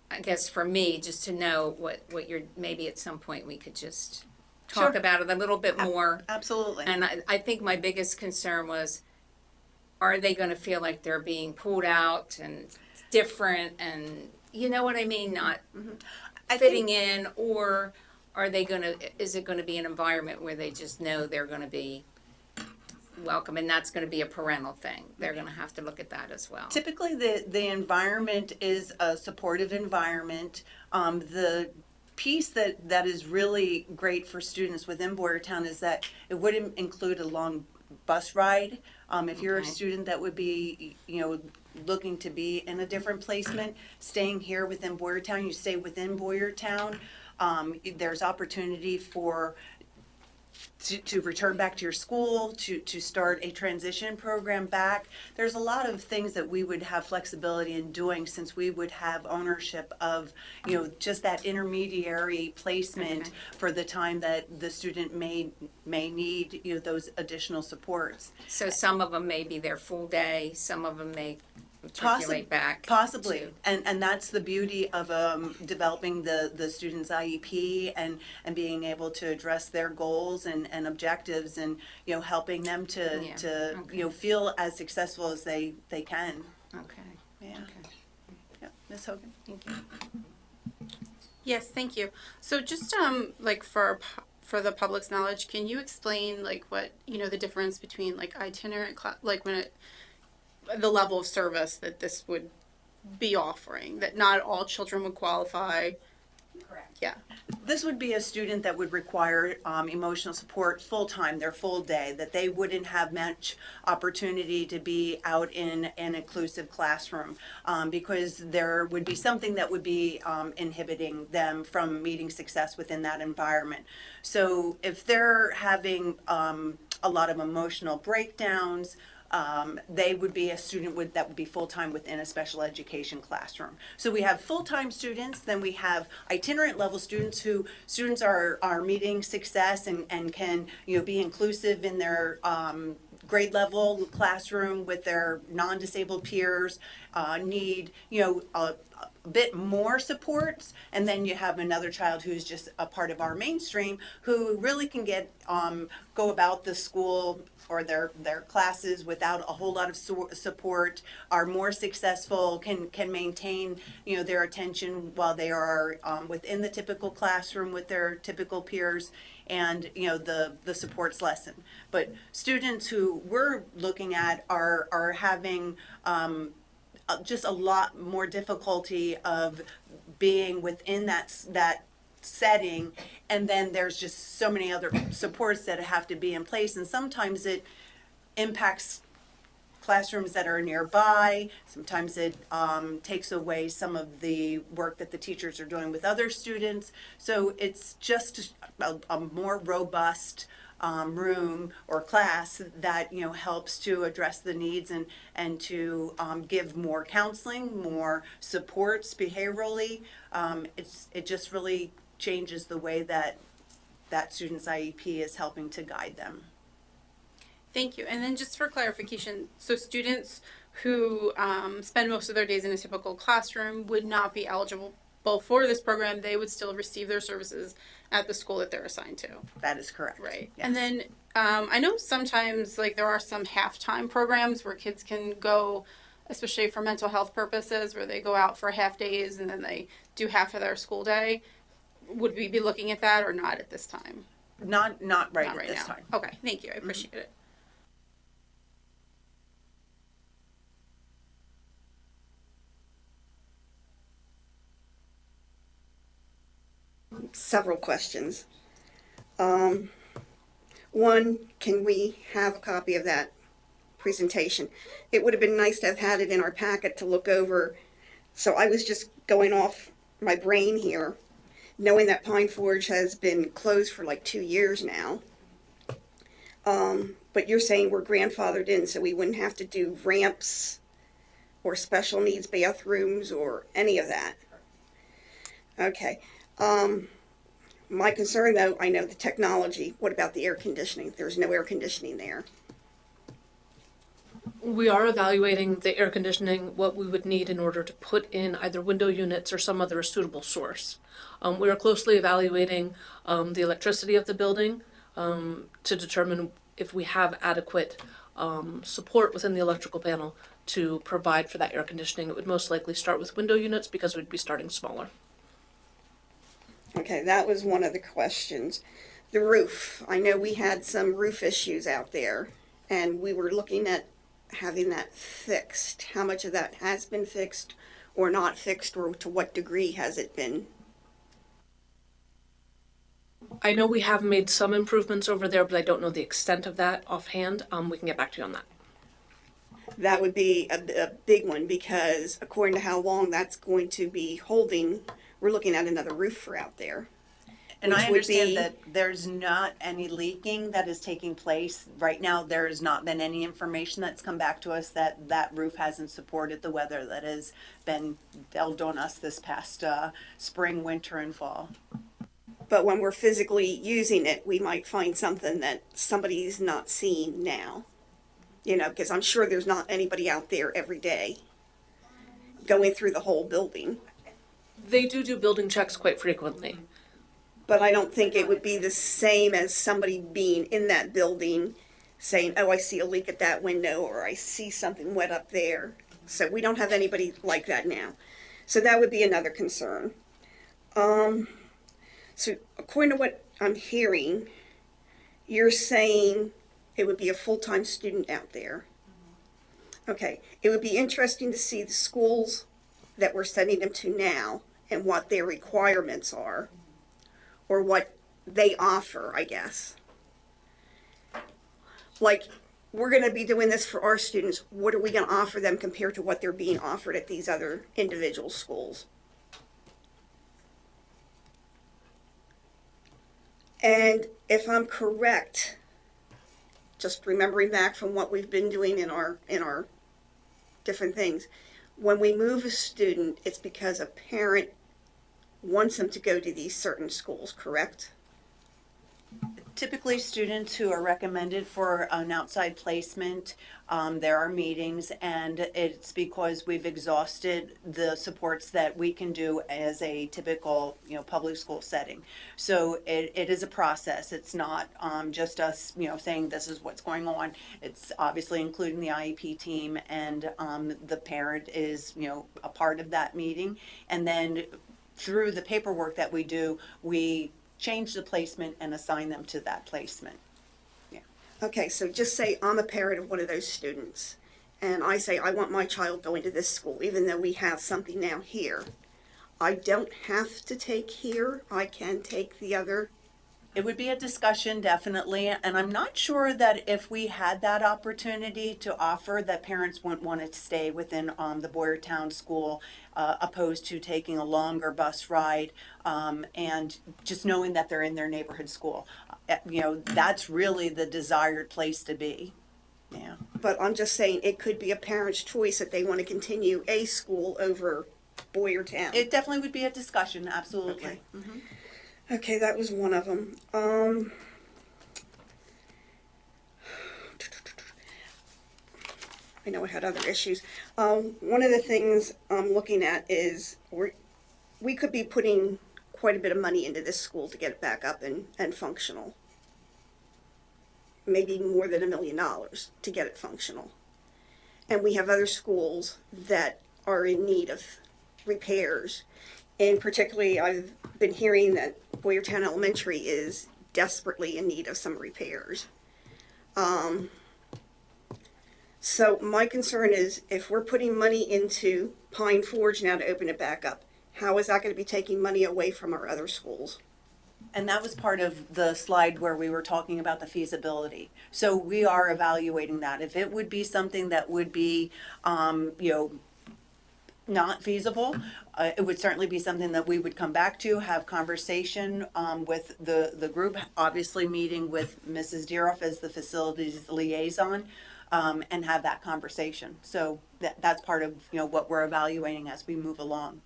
I guess for me, just to know what you're, maybe at some point we could just talk Sure. about it a little bit more. Absolutely. And I think my biggest concern was, are they gonna feel like they're being pulled out and different and, you know what I mean, not fitting in, or is it gonna be an environment where they just know they're gonna be welcome, and that's gonna be a parental thing? They're gonna have to look at that as well. Typically, the environment is a supportive environment. The piece that is really great for students within Boyertown is that it wouldn't include a long bus ride. If you're a Okay. student that would be, looking to be in a different placement, staying here within Boyertown, you stay within Boyertown. There's opportunity for to return back to your school, to start a transition program back. There's a lot of things that we would have flexibility in doing, since we would have ownership of, just that intermediary placement for the time that the student may need, those additional supports. So some of them may be there full day, some of them may matriculate back. Possibly, to- and that's the beauty of developing the student's IEP and being able to address their goals and objectives, and helping them to feel as successful as they can. Okay. Yeah. Yep. Ms. Hogan. Thank you. Yes, thank you. So just like for the public's knowledge, can you explain like what the difference between like itinerant like when the level of service that this would be offering, that not all children would qualify? Correct. Yeah. This would be a student that would require emotional support full-time, their full day, that they wouldn't have much opportunity to be out in an inclusive classroom, because there would be something that would be inhibiting them from meeting success within that environment. So if they're having a lot of emotional breakdowns, they would be a student that would be full-time within a special education classroom. So we have full-time students, then we have itinerant level students who students are meeting success and can, be inclusive in their grade level classroom with their non-disabled peers, need, a bit more supports, and then you have another child who's just a part of our mainstream who really can get go about the school or their classes without a whole lot of support, are more successful, can maintain their attention while they are within the typical classroom with their typical peers, and the supports lessen. But students who we're looking at are having just a lot more difficulty of being within that setting, and then there's just so many other supports that have to be in place, and sometimes it impacts classrooms that are nearby. Sometimes it takes away some of the work that the teachers are doing with other students. So it's just a more robust room or class that helps to address the needs and to give more counseling, more supports behaviorally. It just really changes the way that student's IEP is helping to guide them. Thank you. And then just for clarification, so students who spend most of their days in a typical classroom would not be eligible for this program. They would still receive their services at the school that they're assigned to. That is correct. Right. Yes. And then I know sometimes there are some half-time programs where kids can go, especially for mental health purposes, where they go out for half days and then they do half of their school day. Would we be looking at that or not at this time? Not right Not at right this now. time. Okay, thank you. I appreciate it. Several questions. One, can we have a copy of that presentation? It would have been nice to have had it in our packet to look over. So I was just going off my brain here, knowing that Pine Forge has been closed for like 2 years now. But you're saying we're grandfathered in, so we wouldn't have to do ramps or special needs bathrooms or any of that. Okay. My concern, though, I know the technology. What about the air conditioning? There's no air conditioning there. We are evaluating the air conditioning, what we would need in order to put in either window units or some other suitable source. We are closely evaluating the electricity of the building to determine if we have adequate support within the electrical panel to provide for that air conditioning. It would most likely start with window units because we'd be starting smaller. Okay, that was one of the questions. The roof. I know we had some roof issues out there, and we were looking at having that fixed. How much of that has been fixed or not fixed, or to what degree has it been? I know we have made some improvements over there, but I don't know the extent of that offhand. We can get back to you on that. That would be a big one, because according to how long that's going to be holding, we're looking at another roof for out there. And I which would understand be- that there's not any leaking that is taking place. Right now, there's not been any information that's come back to us that that roof hasn't supported the weather that has been dealt on us this past spring, winter, and fall. But when we're physically using it, we might find something that somebody's not seeing now. Because I'm sure there's not anybody out there every day going through the whole building. They do building checks quite frequently. But I don't think it would be the same as somebody being in that building saying, oh, I see a leak at that window, or I see something wet up there. So we don't have anybody like that now. So that would be another concern. So according to what I'm hearing, you're saying it would be a full-time student out there. Okay, it would be interesting to see the schools that we're sending them to now and what their requirements are, or what they offer, I guess. Like, we're going to be doing this for our students. What are we going to offer them compared to what they're being offered at these other individual schools? And if I'm correct, just remembering back from what we've been doing in our different things. When we move a student, it's because a parent wants them to go to these certain schools, correct? Typically, students who are recommended for an outside placement, there are meetings, and it's because we've exhausted the supports that we can do as a typical, public school setting. So it is a process. It's not just us, saying this is what's going on. It's obviously including the IEP team, and the parent is, a part of that meeting. And then through the paperwork that we do, we change the placement and assign them to that placement. Okay, so just say I'm a parent of one of those students, and I say I want my child going to this school, even though we have something now here. I don't have to take here, I can take the other. It would be a discussion, definitely, and I'm not sure that if we had that opportunity to offer, that parents wouldn't want to stay within the Boyertown school, opposed to taking a longer bus ride, and just knowing that they're in their neighborhood school. That's really the desired place to be. Yeah. But I'm just saying, it could be a parent's choice that they want to continue a school over Boyertown. It definitely would be a discussion, absolutely. Okay. Mhm. Okay, that was one of them. I know I had other issues. One of the things I'm looking at is we could be putting quite a bit of money into this school to get it back up and functional. Maybe more than $1 million to get it functional. And we have other schools that are in need of repairs. And particularly, I've been hearing that Boyertown Elementary is desperately in need of some repairs. So my concern is, if we're putting money into Pine Forge now to open it back up, how is that going to be taking money away from our other schools? And that was part of the slide where we were talking about the feasibility. So we are evaluating that. If it would be something that would be, not feasible, it would certainly be something that we would come back to, have conversation with the group, obviously meeting with Mrs. Deeroff as the facilities liaison, and have that conversation. So that's part of what we're evaluating as we move along.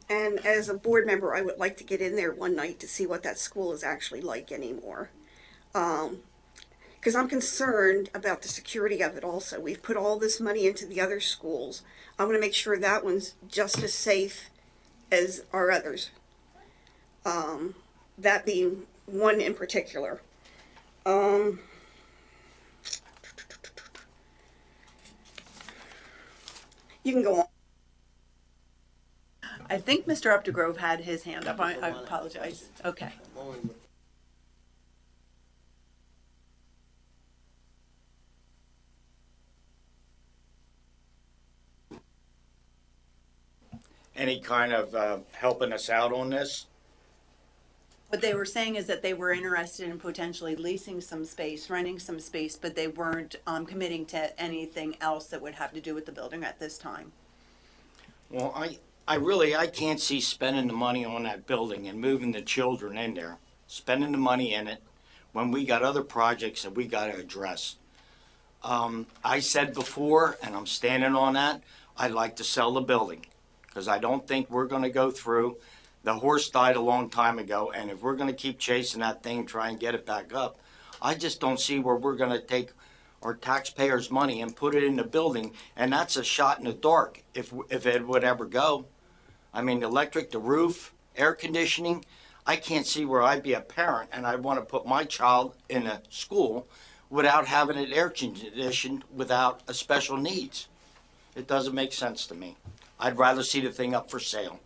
And as a board member, I would like to get in there one night to see what that school is actually like anymore. Because I'm concerned about the security of it also. We've put all this money into the other schools. I want to make sure that one's just as safe as our others. That being one in particular. You can go on. I think Mr. Updegrove had his hand up. I apologize. Okay. Any kind of helping us out on this? What they were saying is that they were interested in potentially leasing some space, renting some space, but they weren't committing to anything else that would have to do with the building at this time. Well, I can't see spending the money on that building and moving the children in there, spending the money in it, when we got other projects that we got to address. I said before, and I'm standing on that, I'd like to sell the building, because I don't think we're going to go through. The horse died a long time ago, and if we're going to keep chasing that thing, try and get it back up, I just don't see where we're going to take our taxpayers' money and put it in the building, and that's a shot in the dark if it would ever go. I mean, the electric, the roof, air conditioning, I can't see where I'd be a parent and I'd want to put my child in a school without having it air conditioned without a special needs. It doesn't make sense to me. I'd rather see the thing up for sale.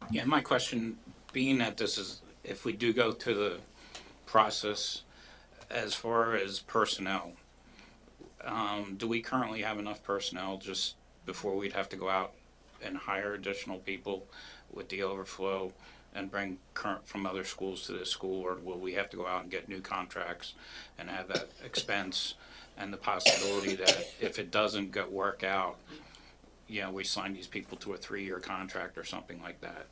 Yeah, my question being that this is, if we do go to the process as far as personnel, do we currently have enough personnel just before we'd have to go out and hire additional people with the overflow and bring current from other schools to this school, or will we have to go out and get new contracts and have that expense and the possibility that if it doesn't work out, we sign these people to a 3-year contract or something like that?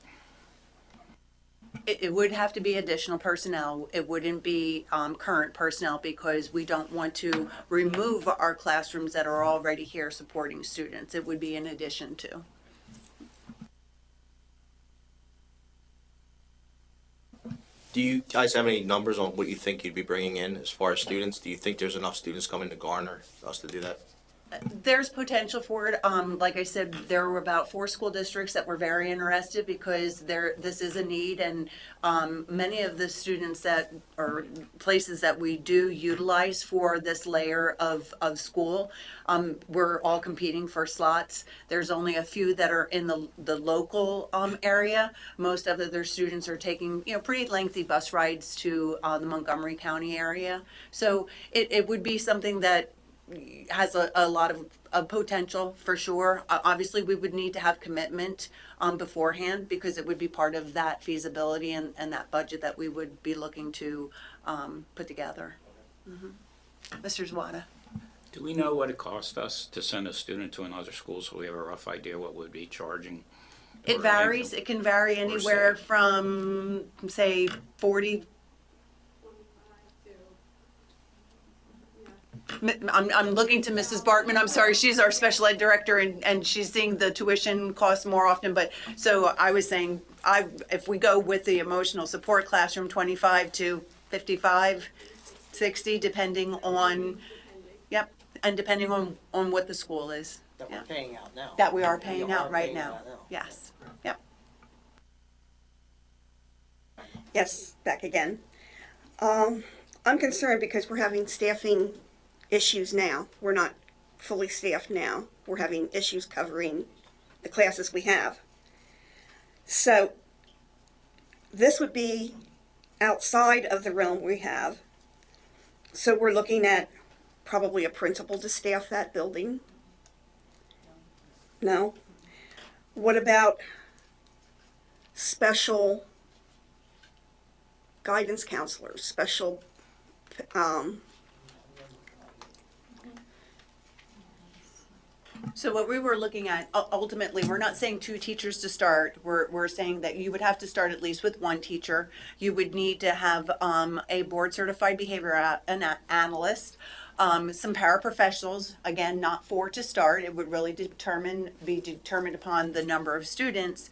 It would have to be additional personnel. It wouldn't be current personnel because we don't want to remove our classrooms that are already here supporting students. It would be in addition to. Do you guys have any numbers on what you think you'd be bringing in as far as students? Do you think there's enough students coming to garner us to do that? There's potential for it. Like I said, there were about 4 school districts that were very interested because this is a need, and many of the students that or places that we do utilize for this layer of school, we're all competing for slots. There's only a few that are in the local area. Most of their students are taking pretty lengthy bus rides to the Montgomery County area. So it would be something that has a lot of potential for sure. Obviously, we would need to have commitment beforehand because it would be part of that feasibility and that budget that we would be looking to put together. Mr. Zwada. Do we know what it cost us to send a student to another school so we have a rough idea what we'd be charging? It varies. It can vary anywhere from, say, 40. I'm looking to Mrs. Bartman. I'm sorry, she's our special ed director, and she's seeing the tuition costs more often. But so I was saying, if we go with the emotional support classroom, 25 to 55, 60, depending on, yep, and depending on what the school is. That we're paying out now. That we are paying out right now. Yes. Yep. Yes, back again. I'm concerned because we're having staffing issues now. We're not fully staffed now. We're having issues covering the classes we have. So this would be outside of the realm we have. So we're looking at probably a principal to staff that building. No? What about special guidance counselors, special So what we were looking at, ultimately, we're not saying 2 teachers to start. We're saying that you would have to start at least with 1 teacher. You would need to have a board certified behavior analyst, some paraprofessionals, again, not 4 to start. It would really be determined upon the number of students.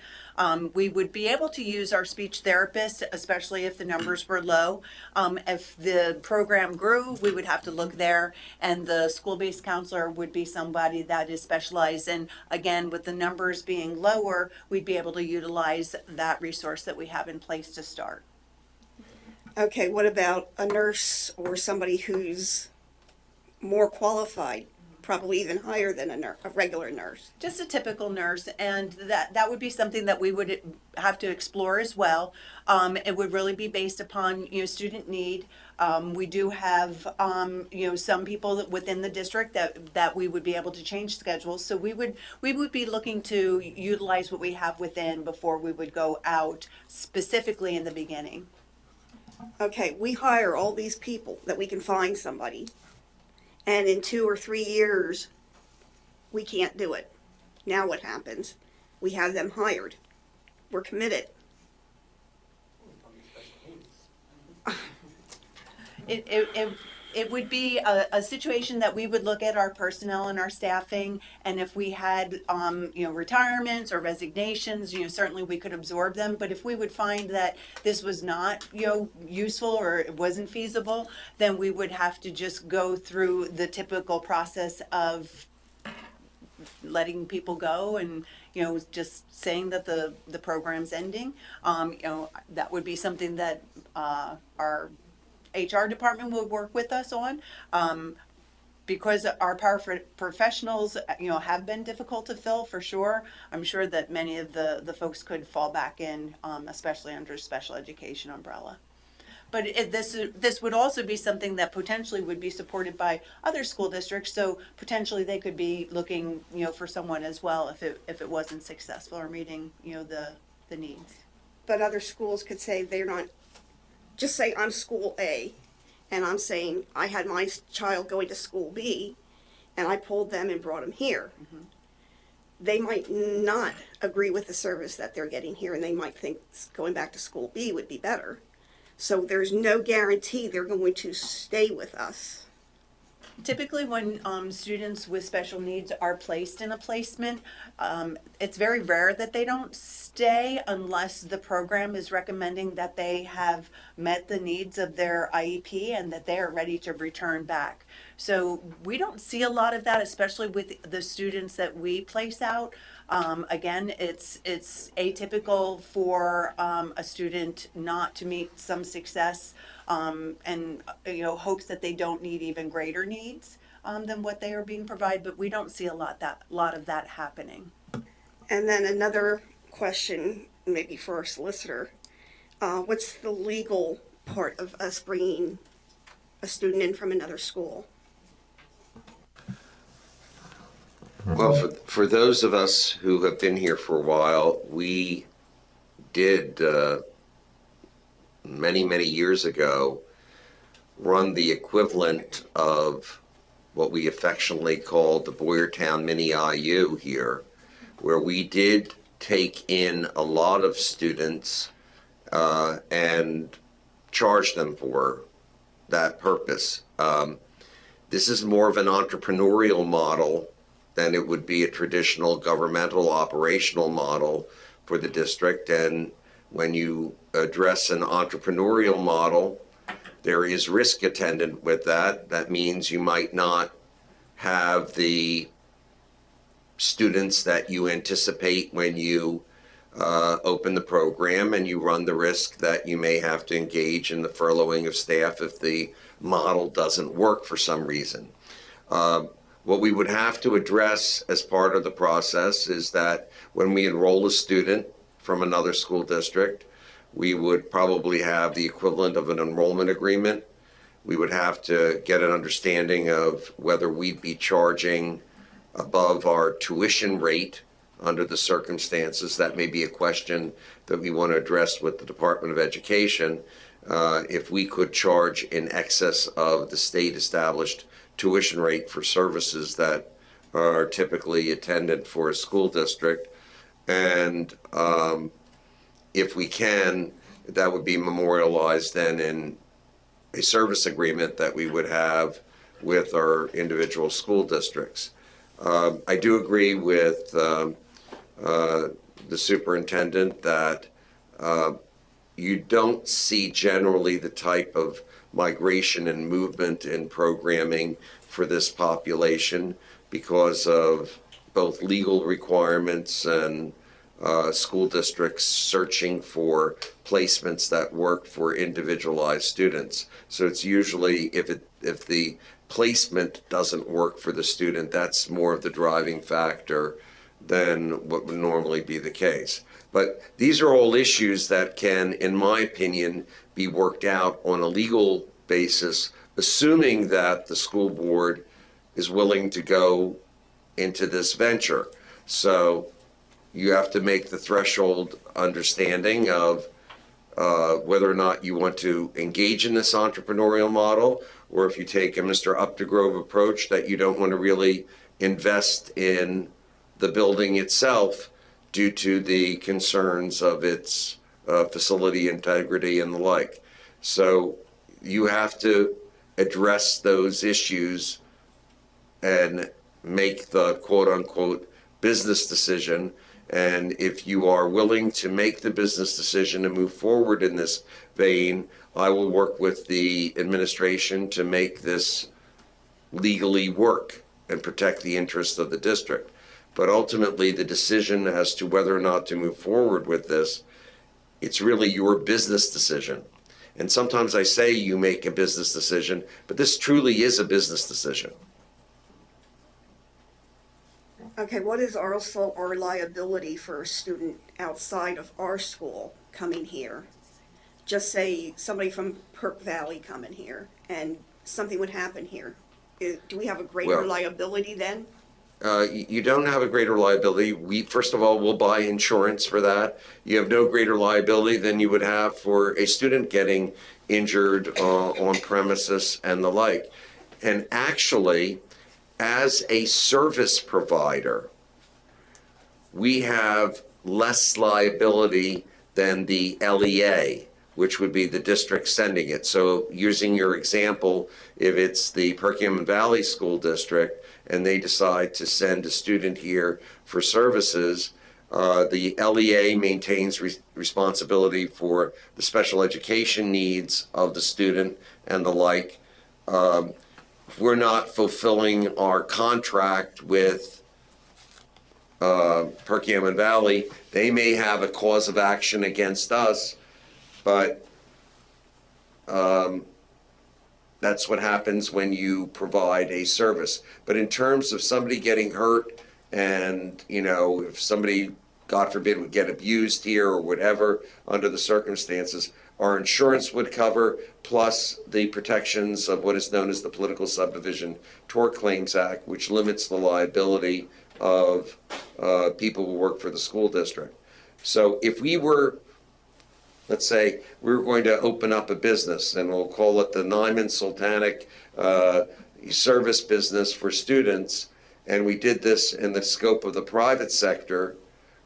We would be able to use our speech therapist, especially if the numbers were low. If the program grew, we would have to look there, and the school-based counselor would be somebody that is specialized. And again, with the numbers being lower, we'd be able to utilize that resource that we have in place to start. Okay, what about a nurse or somebody who's more qualified, probably even higher than a regular nurse? Just a typical nurse, and that would be something that we would have to explore as well. It would really be based upon student need. We do have some people that within the district that we would be able to change schedules. So we would be looking to utilize what we have within before we would go out specifically in the beginning. Okay, we hire all these people that we can find somebody, and in 2 or 3 years, we can't do it. Now what happens? We have them hired. We're committed. It would be a situation that we would look at our personnel and our staffing, and if we had retirements or resignations, certainly we could absorb them. But if we would find that this was not useful or it wasn't feasible, then we would have to just go through the typical process of letting people go and just saying that the program's ending. That would be something that our HR department would work with us on, because our paraprofessionals, have been difficult to fill for sure. I'm sure that many of the folks could fall back in, especially under special education umbrella. But this would also be something that potentially would be supported by other school districts. So potentially they could be looking, for someone as well if it wasn't successful or meeting, the needs. But other schools could say they're not. Just say I'm school A, and I'm saying I had my child going to school B, and I pulled them and brought them here. they might not agree with the service that they're getting here, and they might think going back to school B would be better. So there's no guarantee they're going to stay with us. Typically, when students with special needs are placed in a placement, it's very rare that they don't stay unless the program is recommending that they have met the needs of their IEP and that they are ready to return back. So we don't see a lot of that, especially with the students that we place out. Again, it's atypical for a student not to meet some success and hopes that they don't need even greater needs than what they are being provided. But we don't see a lot of that happening. And then another question, maybe for our solicitor, what's the legal part of us bringing a student in from another school? Well, for those of us who have been here for a while, we did many, many years ago run the equivalent of what we affectionately called the Boyertown mini IU here, where we did take in a lot of students and charge them for that purpose. This is more of an entrepreneurial model than it would be a traditional governmental operational model for the district. And when you address an entrepreneurial model, there is risk attendant with that. That means you might not have the students that you anticipate when you open the program, and you run the risk that you may have to engage in the furloughing of staff if the model doesn't work for some reason. What we would have to address as part of the process is that when we enroll a student from another school district, we would probably have the equivalent of an enrollment agreement. We would have to get an understanding of whether we'd be charging above our tuition rate under the circumstances. That may be a question that we want to address with the Department of Education. If we could charge in excess of the state established tuition rate for services that are typically attended for a school district. And if we can, that would be memorialized then in a service agreement that we would have with our individual school districts. I do agree with the superintendent that you don't see generally the type of migration and movement in programming for this population because of both legal requirements and school districts searching for placements that work for individualized students. So it's usually if the placement doesn't work for the student, that's more of the driving factor than what would normally be the case. But these are all issues that can, in my opinion, be worked out on a legal basis, assuming that the school board is willing to go into this venture. So you have to make the threshold understanding of whether or not you want to engage in this entrepreneurial model, or if you take a Mr. Updegrove approach that you don't want to really invest in the building itself due to the concerns of its facility integrity and the like. So you have to address those issues and make the quote-unquote business decision. And if you are willing to make the business decision and move forward in this vein, I will work with the administration to make this legally work and protect the interests of the district. But ultimately, the decision as to whether or not to move forward with this, it's really your business decision. And sometimes I say you make a business decision, but this truly is a business decision. Okay, what is also our liability for a student outside of our school coming here? Just say somebody from Perk Valley coming here and something would happen here. Do we have a greater liability then? You don't have a greater liability. We, first of all, will buy insurance for that. You have no greater liability than you would have for a student getting injured on premises and the like. And actually, as a service provider, we have less liability than the LEA, which would be the district sending it. So using your example, if it's the Perkiomen Valley School District and they decide to send a student here for services, the LEA maintains responsibility for the special education needs of the student and the like. If we're not fulfilling our contract with Perkiomen Valley, they may have a cause of action against us, but that's what happens when you provide a service. But in terms of somebody getting hurt and, if somebody, God forbid, would get abused here or whatever under the circumstances, our insurance would cover, plus the protections of what is known as the Political Subdivision Tort Claims Act, which limits the liability of people who work for the school district. So if we were, let's say, we were going to open up a business, and we'll call it the Nyman Sultanic service business for students, and we did this in the scope of the private sector,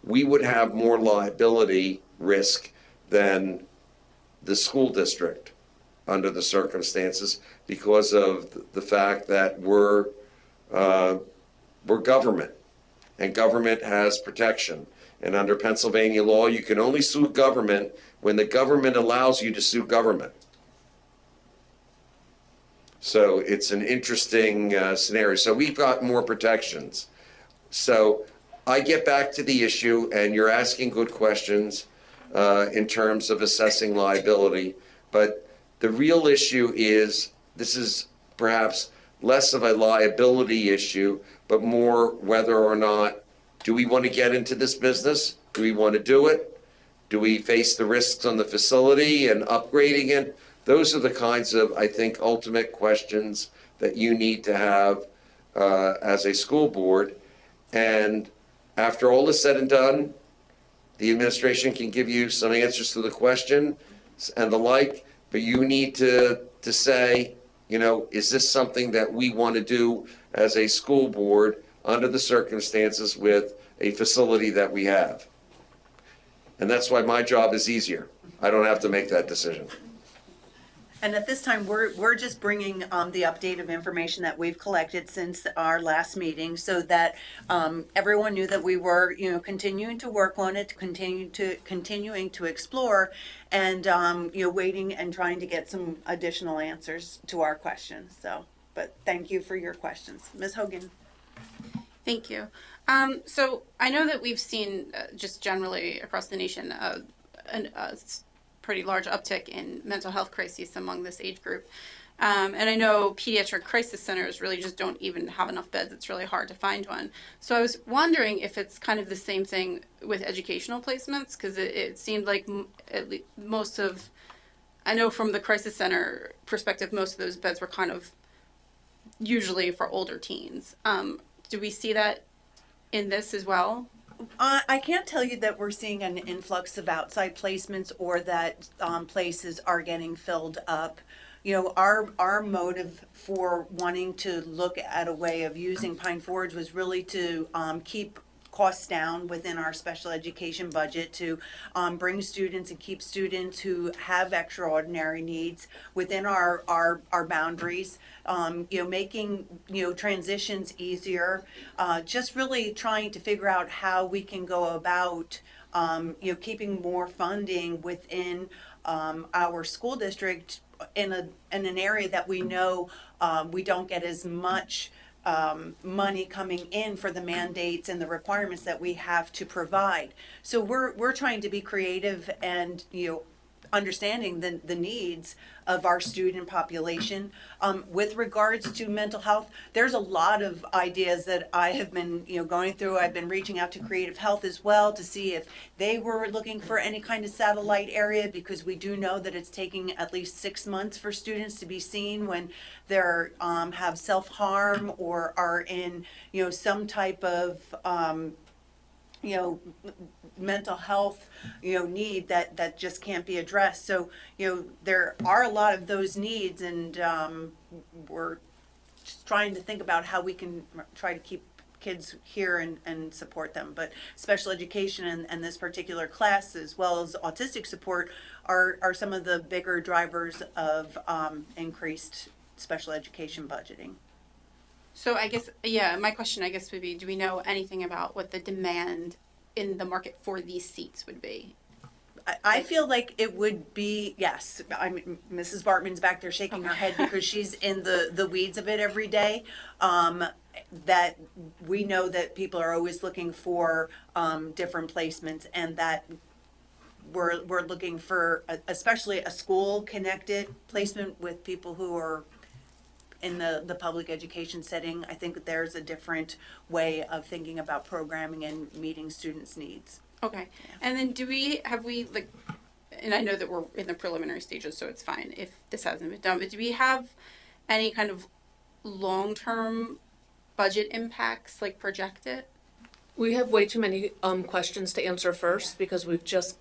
we would have more liability risk than the school district under the circumstances because of the fact that we're government, and government has protection. And under Pennsylvania law, you can only sue government when the government allows you to sue government. So it's an interesting scenario. So we've got more protections. So I get back to the issue, and you're asking good questions in terms of assessing liability. But the real issue is, this is perhaps less of a liability issue, but more whether or not, do we want to get into this business? Do we want to do it? Do we face the risks on the facility and upgrading it? Those are the kinds of, I think, ultimate questions that you need to have as a school board. And after all is said and done, the administration can give you some answers to the question and the like, but you need to say, is this something that we want to do as a school board under the circumstances with a facility that we have? And that's why my job is easier. I don't have to make that decision. And at this time, we're just bringing the update of information that we've collected since our last meeting, so that everyone knew that we were, continuing to work on it, continuing to explore, and waiting and trying to get some additional answers to our questions. So, but thank you for your questions, Ms. Hogan. Thank you. So I know that we've seen just generally across the nation a pretty large uptick in mental health crises among this age group. And I know pediatric crisis centers really just don't even have enough beds. It's really hard to find one. So I was wondering if it's kind of the same thing with educational placements, because it seemed like at least most of, I know from the crisis center perspective, most of those beds were kind of usually for older teens. Do we see that in this as well? I can't tell you that we're seeing an influx of outside placements or that places are getting filled up. Our motive for wanting to look at a way of using Pine Forge was really to keep costs down within our special education budget, to bring students and keep students who have extraordinary needs within our boundaries, making transitions easier, just really trying to figure out how we can go about keeping more funding within our school district in an area that we know we don't get as much money coming in for the mandates and the requirements that we have to provide. So we're trying to be creative and understanding the needs of our student population. With regards to mental health, there's a lot of ideas that I have been going through. I've been reaching out to Creative Health as well to see if they were looking for any kind of satellite area, because we do know that it's taking at least 6 months for students to be seen when they're have self-harm or are in some type of mental health need that just can't be addressed. So there are a lot of those needs, and we're just trying to think about how we can try to keep kids here and support them. But special education and this particular class, as well as autistic support, are some of the bigger drivers of increased special education budgeting. So I guess, yeah, my question I guess would be, do we know anything about what the demand in the market for these seats would be? I feel like it would be, yes. I mean, Mrs. Bartman's back there shaking her head because she's in the weeds of it every day. That we know that people are always looking for different placements, and that we're looking for especially a school connected placement with people who are in the public education setting. I think that there's a different way of thinking about programming and meeting students' needs. Okay. And then have we like, and I know that we're in the preliminary stages, so it's fine if this hasn't been done, but do we have any kind of long-term budget impacts, like projected? We have way too many questions to answer first because we've just,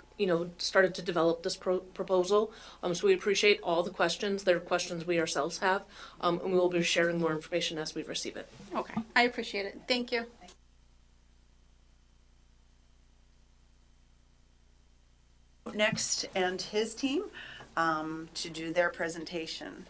started to develop this proposal. So we appreciate all the questions. They're questions we ourselves have, and we will be sharing more information as we receive it. Okay. I appreciate it. Thank you. Next, and his team to do their presentation.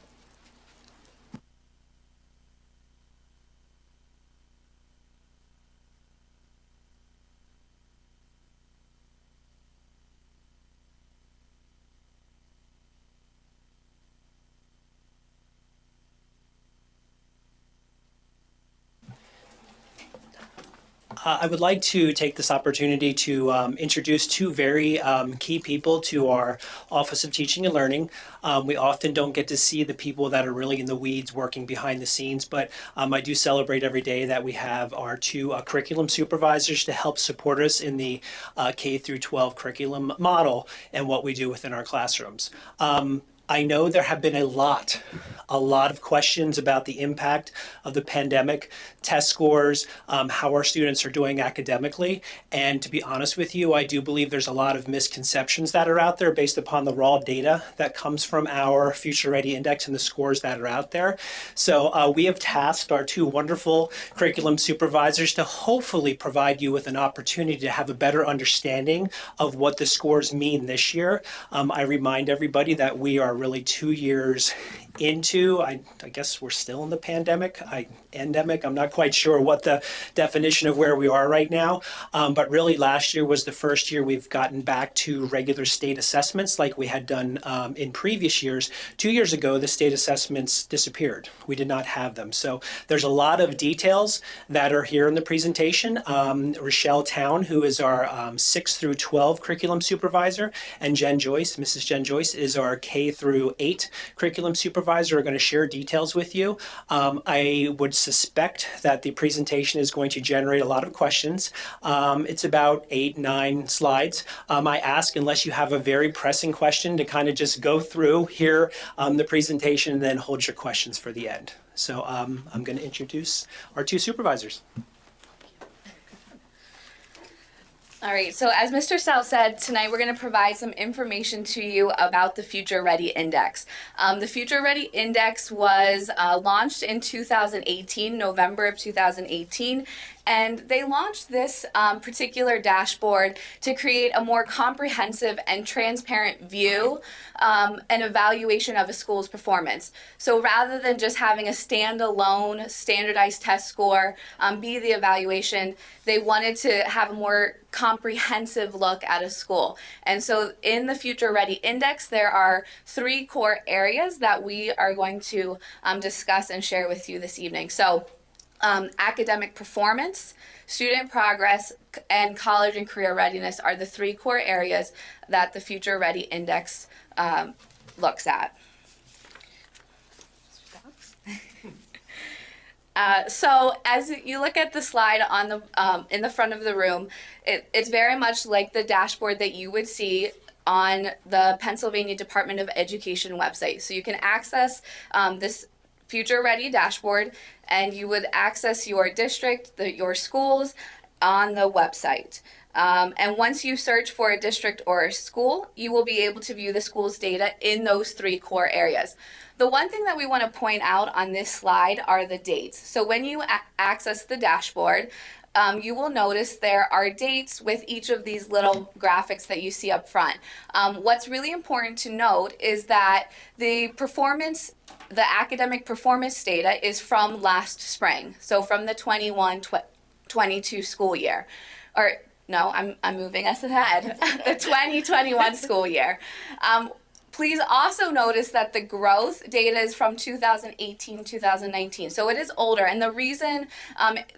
I would like to take this opportunity to introduce two very key people to our Office of Teaching and Learning. We often don't get to see the people that are really in the weeds working behind the scenes, but I do celebrate every day that we have our two curriculum supervisors to help support us in the K through 12 curriculum model and what we do within our classrooms. I know there have been a lot of questions about the impact of the pandemic, test scores, how our students are doing academically. And to be honest with you, I do believe there's a lot of misconceptions that are out there based upon the raw data that comes from our Future Ready Index and the scores that are out there. So we have tasked our two wonderful curriculum supervisors to hopefully provide you with an opportunity to have a better understanding of what the scores mean this year. I remind everybody that we are really 2 years into, I guess we're still in the pandemic, endemic. I'm not quite sure what the definition of where we are right now. But really last year was the first year we've gotten back to regular state assessments like we had done in previous years. 2 years ago, the state assessments disappeared. We did not have them. So there's a lot of details that are here in the presentation. Rochelle Town, who is our 6 through 12 curriculum supervisor, and Mrs. Jen Joyce is our K through 8 curriculum supervisor, are going to share details with you. I would suspect that the presentation is going to generate a lot of questions. It's about 8-9 slides. I ask, unless you have a very pressing question, to kind of just go through here the presentation and then hold your questions for the end. So I'm going to introduce our two supervisors. All right, so as Mr. Stout said, tonight we're going to provide some information to you about the Future Ready Index. The Future Ready Index was launched in 2018, November of 2018, and they launched this particular dashboard to create a more comprehensive and transparent view and evaluation of a school's performance. So rather than just having a standalone standardized test score be the evaluation, they wanted to have a more comprehensive look at a school. And so in the Future Ready Index, there are 3 core areas that we are going to discuss and share with you this evening. So academic performance, student progress, and college and career readiness are the 3 core areas that the Future Ready Index looks at. So as you look at the slide on the in the front of the room, it's very much like the dashboard that you would see on the Pennsylvania Department of Education website. So you can access this Future Ready dashboard, and you would access your district, your schools on the website. And once you search for a district or a school, you will be able to view the school's data in those 3 core areas. The one thing that we want to point out on this slide are the dates. So when you access the dashboard, you will notice there are dates with each of these little graphics that you see up front. What's really important to note is that the academic performance data is from last spring, so from the 21-22 school year. Or no, I'm moving us ahead. The 2021 school year. Please also notice that the growth data is from 2018, 2019. So it is older. And the reason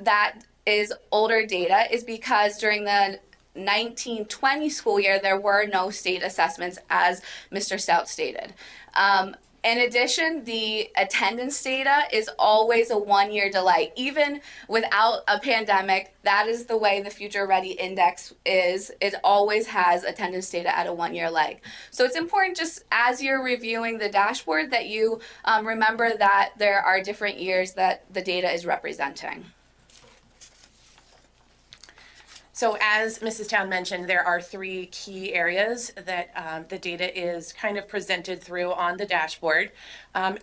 that is older data is because during the 1920 school year, there were no state assessments, as Mr. Stout stated. In addition, the attendance data is always a 1-year delay. Even without a pandemic, that is the way the Future Ready Index is. It always has attendance data at a 1-year lag. So it's important, just as you're reviewing the dashboard, that you remember that there are different years that the data is representing. So as Mrs. Town mentioned, there are 3 key areas that the data is kind of presented through on the dashboard.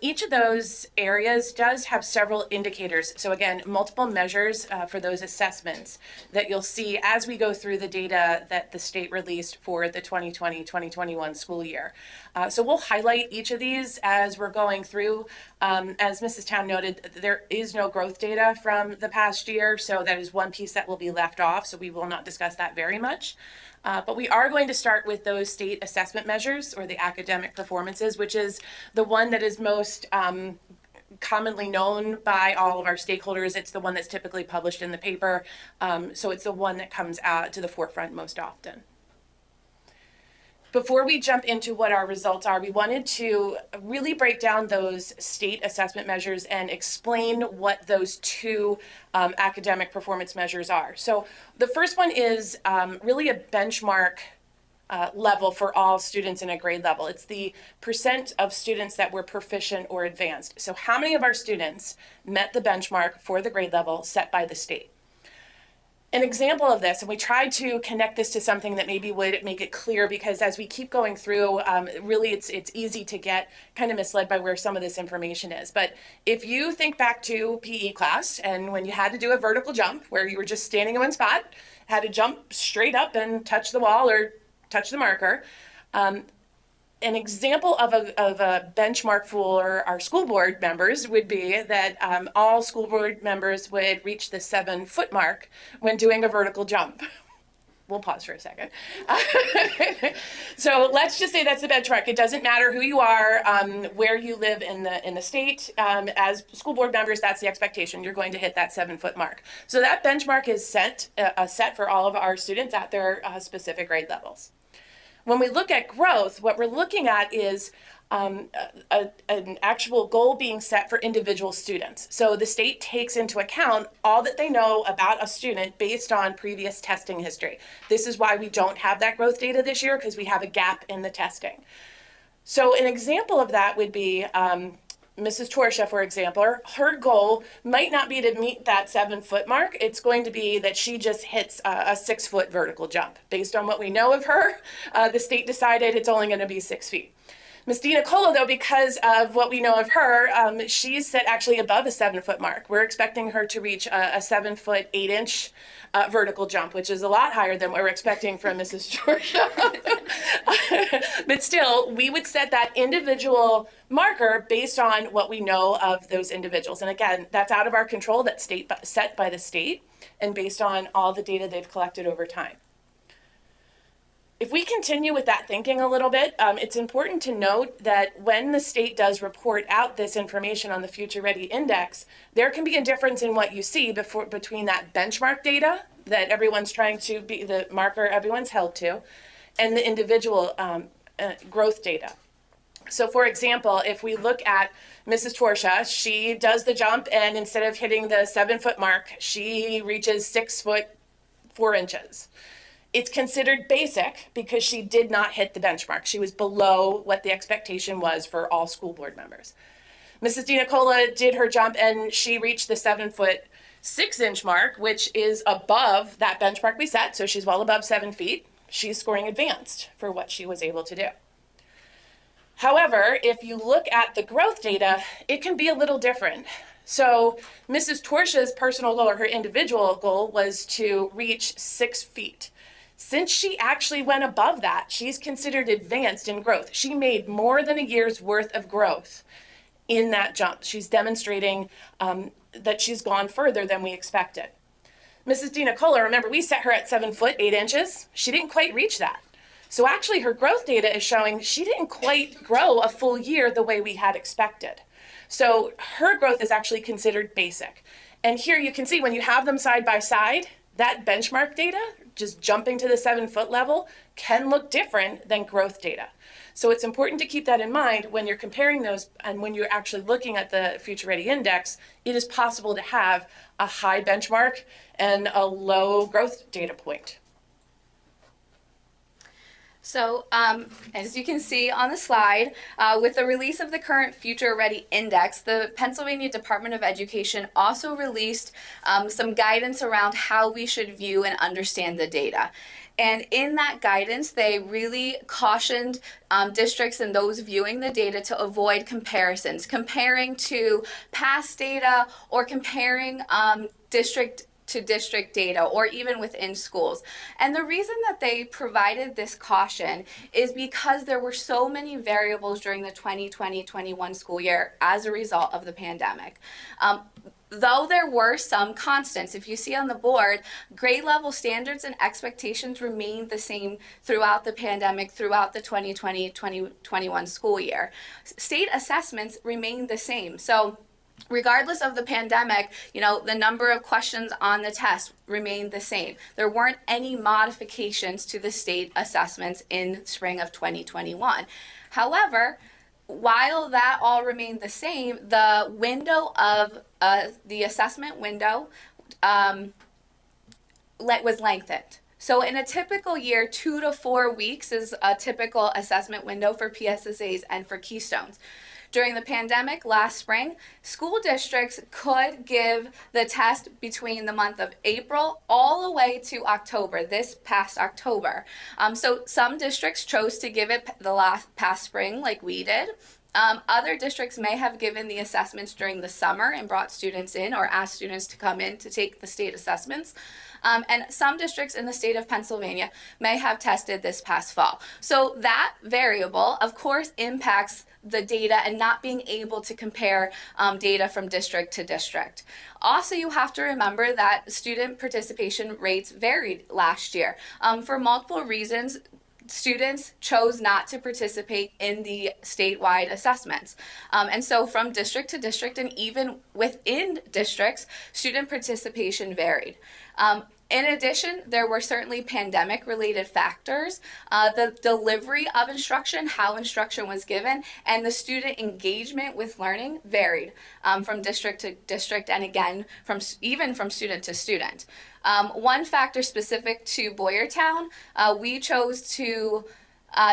Each of those areas does have several indicators. So again, multiple measures for those assessments that you'll see as we go through the data that the state released for the 2020-2021 school year. So we'll highlight each of these as we're going through. As Mrs. Town noted, there is no growth data from the past year, so that is one piece that will be left off, so we will not discuss that very much. But we are going to start with those state assessment measures, or the academic performances, which is the one that is most commonly known by all of our stakeholders. It's the one that's typically published in the paper, so it's the one that comes out to the forefront most often. Before we jump into what our results are, we wanted to really break down those state assessment measures and explain what those 2 academic performance measures are. So the first one is really a benchmark level for all students in a grade level. It's the percent of students that were proficient or advanced. So how many of our students met the benchmark for the grade level set by the state? An example of this, and we tried to connect this to something that maybe would make it clear, because as we keep going through, really it's easy to get kind of misled by where some of this information is. But if you think back to PE class, and when you had to do a vertical jump where you were just standing in one spot, had to jump straight up and touch the wall or touch the marker, an example of a benchmark for our school board members would be that all school board members would reach the 7-foot mark when doing a vertical jump. We'll pause for a second. So let's just say that's the benchmark. It doesn't matter who you are, where you live in the state. As school board members, that's the expectation. You're going to hit that 7-foot mark. So that benchmark is set for all of our students at their specific grade levels. When we look at growth, what we're looking at is an actual goal being set for individual students. So the state takes into account all that they know about a student based on previous testing history. This is why we don't have that growth data this year, because we have a gap in the testing. So an example of that would be Mrs. Torsha, for example. Her goal might not be to meet that 7-foot mark. It's going to be that she just hits a 6-foot vertical jump. Based on what we know of her, the state decided it's only going to be 6 feet. Miss Dina Cola, though, because of what we know of her, she's set actually above a 7-foot mark. We're expecting her to reach a 7-foot 8-inch vertical jump, which is a lot higher than what we're expecting from Mrs. Georgia. But still, we would set that individual marker based on what we know of those individuals. And again, that's out of our control. That's set by the state and based on all the data they've collected over time. If we continue with that thinking a little bit, it's important to note that when the state does report out this information on the Future Ready Index, there can be a difference in what you see between that benchmark data that everyone's trying to be the marker everyone's held to, and the individual growth data. So for example, if we look at Mrs. Torsha, she does the jump, and instead of hitting the 7-foot mark, she reaches 6 foot 4 inches. It's considered basic because she did not hit the benchmark. She was below what the expectation was for all school board members. Mrs. Dina Cola did her jump, and she reached the 7-foot 6-inch mark, which is above that benchmark we set. So she's well above 7 feet. She's scoring advanced for what she was able to do. However, if you look at the growth data, it can be a little different. So Mrs. Torsha's personal goal, or her individual goal, was to reach 6 feet. Since she actually went above that, she's considered advanced in growth. She made more than a year's worth of growth in that jump. She's demonstrating that she's gone further than we expected. Mrs. Dina Kohler, remember, we set her at 7 foot 8 inches. She didn't quite reach that. So actually her growth data is showing she didn't quite grow a full year the way we had expected. So her growth is actually considered basic. And here you can see when you have them side by side, that benchmark data, just jumping to the 7 foot level, can look different than growth data. So it's important to keep that in mind when you're comparing those, and when you're actually looking at the Future Ready Index, it is possible to have a high benchmark and a low growth data point. So, as you can see on the slide, with the release of the current Future Ready Index, the Pennsylvania Department of Education also released some guidance around how we should view and understand the data. And in that guidance, they really cautioned districts and those viewing the data to avoid comparisons, comparing to past data or comparing district to district data or even within schools. And the reason that they provided this caution is because there were so many variables during the 2020-21 school year as a result of the pandemic. Though there were some constants, if you see on the board, grade level standards and expectations remained the same throughout the pandemic, throughout the 2020-2021 school year. State assessments remained the same. So regardless of the pandemic, the number of questions on the test remained the same. There weren't any modifications to the state assessments in spring of 2021. However, while that all remained the same, the window of the assessment window was lengthened. So in a typical year, 2 to 4 weeks is a typical assessment window for PSSAs and for Keystones. During the pandemic last spring, school districts could give the test between the month of April all the way to October, this past October. So some districts chose to give it the past spring like we did. Other districts may have given the assessments during the summer and brought students in or asked students to come in to take the state assessments. And some districts in the state of Pennsylvania may have tested this past fall. So that variable, of course, impacts the data and not being able to compare data from district to district. Also, you have to remember that student participation rates varied last year for multiple reasons. Students chose not to participate in the statewide assessments. And so from district to district and even within districts, student participation varied. In addition, there were certainly pandemic-related factors. The delivery of instruction, how instruction was given, and the student engagement with learning varied from district to district and again, even from student to student. One factor specific to Boyertown, we chose to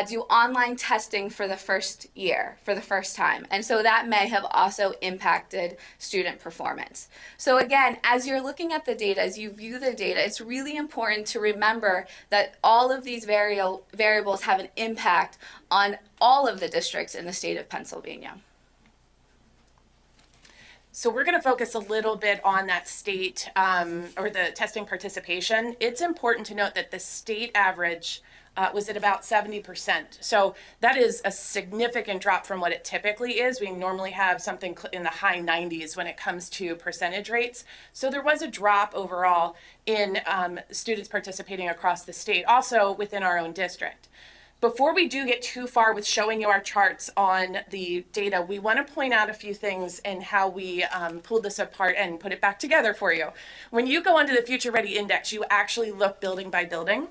do online testing for the first year, for the first time. And so that may have also impacted student performance. So again, as you're looking at the data, as you view the data, it's really important to remember that all of these variables have an impact on all of the districts in the state of Pennsylvania. So we're going to focus a little bit on that state or the testing participation. It's important to note that the state average was at about 70%. So that is a significant drop from what it typically is. We normally have something in the high 90s when it comes to percentage rates. So there was a drop overall in students participating across the state, also within our own district. Before we do get too far with showing you our charts on the data, we want to point out a few things and how we pulled this apart and put it back together for you. When you go onto the Future Ready Index, you actually look building by building,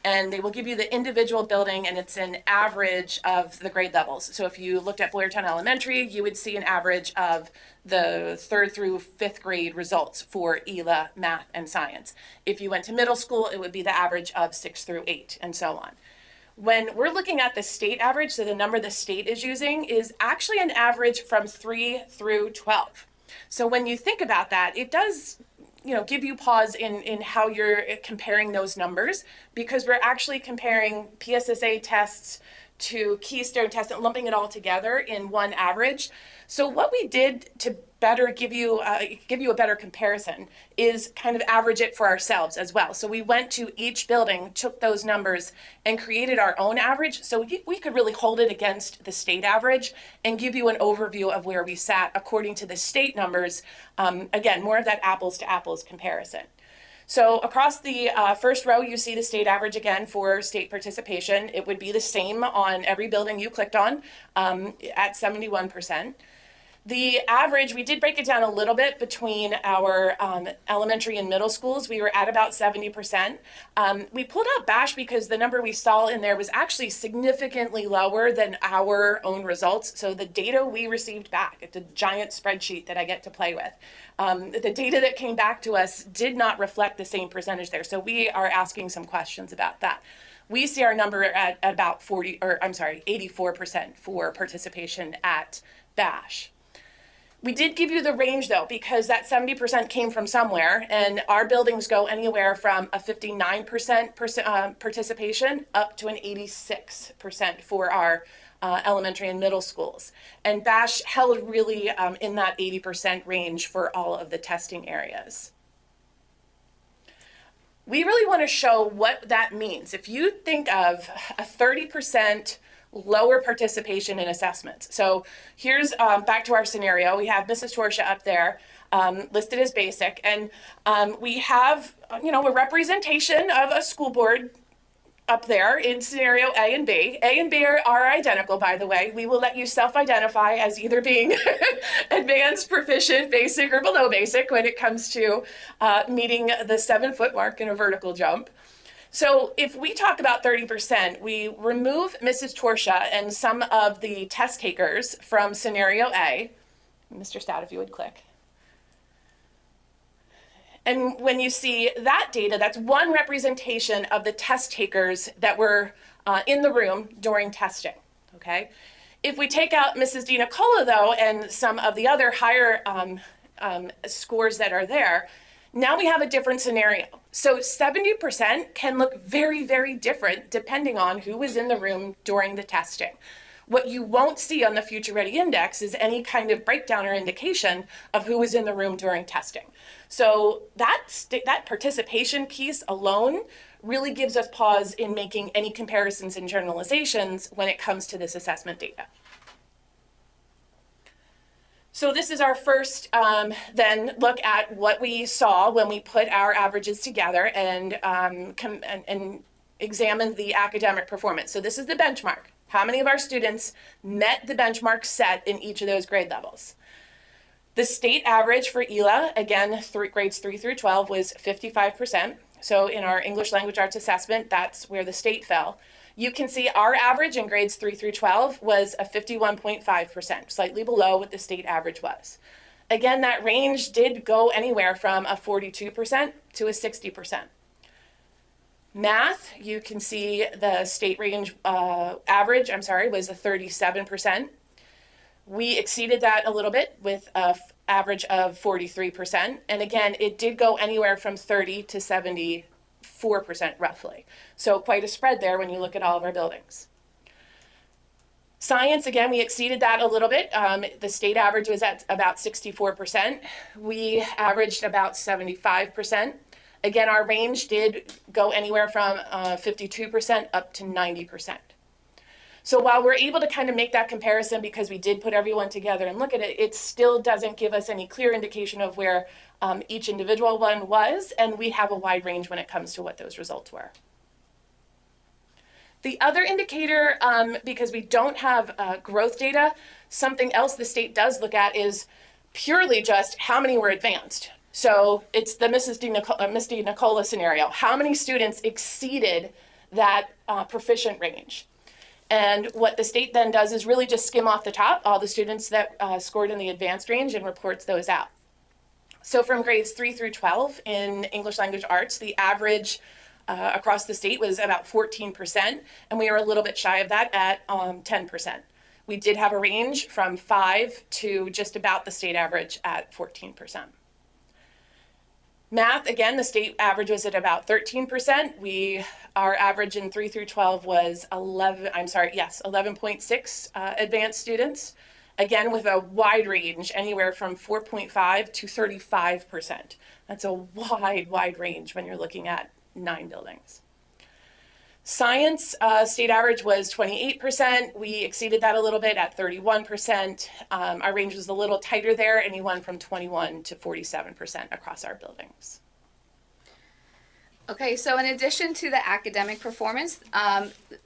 and they will give you the individual building, and it's an average of the grade levels. So if you looked at Boyertown Elementary, you would see an average of the 3rd through 5th grade results for ELA, math, and science. If you went to middle school, it would be the average of 6 through 8, and so on. When we're looking at the state average, so the number the state is using is actually an average from 3 through 12. So when you think about that, it does give you pause in how you're comparing those numbers, because we're actually comparing PSSA tests to Keystone test and lumping it all together in one average. So what we did to better give you a better comparison is kind of average it for ourselves as well. So we went to each building, took those numbers, and created our own average. So we could really hold it against the state average and give you an overview of where we sat according to the state numbers. Again, more of that apples to apples comparison. So across the first row, you see the state average again for state participation. It would be the same on every building you clicked on at 71%. The average, we did break it down a little bit between our elementary and middle schools. We were at about 70%. We pulled out Bash because the number we saw in there was actually significantly lower than our own results. So the data we received back, it's a giant spreadsheet that I get to play with. The data that came back to us did not reflect the same percentage there. So we are asking some questions about that. We see our number at about 84% for participation at Bash. We did give you the range though, because that 70% came from somewhere, and our buildings go anywhere from a 59% participation up to an 86% for our elementary and middle schools. And Bash held really in that 80% range for all of the testing areas. We really want to show what that means. If you think of a 30% lower participation in assessments. So here's back to our scenario. We have Mrs. Torsha up there listed as basic, and we have a representation of a school board up there in scenario A and B. A and B are identical, by the way. We will let you self-identify as either being advanced, proficient, basic, or below basic when it comes to meeting the 7-foot mark in a vertical jump. So if we talk about 30%, we remove Mrs. Torsha and some of the test takers from scenario A. Mr. Stout, if you would click. And when you see that data, that's one representation of the test takers that were in the room during testing, okay? If we take out Mrs. DiNicola, though, and some of the other higher scores that are there, now we have a different scenario. So 70% can look very, very different depending on who was in the room during the testing. What you won't see on the Future Ready Index is any kind of breakdown or indication of who was in the room during testing. So that participation piece alone really gives us pause in making any comparisons and generalizations when it comes to this assessment data. So this is our first then look at what we saw when we put our averages together and examined the academic performance. So this is the benchmark. How many of our students met the benchmark set in each of those grade levels? The state average for ELA, again, grades 3 through 12, was 55%. So in our English Language Arts assessment, that's where the state fell. You can see our average in grades 3 through 12 was a 51.5%, slightly below what the state average was. Again, that range did go anywhere from a 42% to a 60%. Math, you can see the state range average, was a 37%. We exceeded that a little bit with an average of 43%. And again, it did go anywhere from 30 to 74% roughly. So quite a spread there when you look at all of our buildings. Science, again, we exceeded that a little bit. The state average was at about 64%. We averaged about 75%. Again, our range did go anywhere from 52% up to 90%. So while we're able to kind of make that comparison because we did put everyone together and look at it, it still doesn't give us any clear indication of where each individual one was, and we have a wide range when it comes to what those results were. The other indicator, because we don't have growth data, something else the state does look at is purely just how many were advanced. So it's the Miss DiNicola scenario. How many students exceeded that proficient range? And what the state then does is really just skim off the top all the students that scored in the advanced range and reports those out. So from grades 3 through 12 in English Language Arts, the average across the state was about 14%, and we were a little bit shy of that at 10%. We did have a range from 5 to just about the state average at 14%. Math, again, the state average was at about 13%. Our average in 3 through 12 was 11.6 advanced students. Again, with a wide range, anywhere from 4.5 to 35%. That's a wide range when you're looking at 9 buildings. Science, state average was 28%. We exceeded that a little bit at 31%. Our range was a little tighter there, anyone from 21 to 47% across our buildings. Okay, so in addition to the academic performance,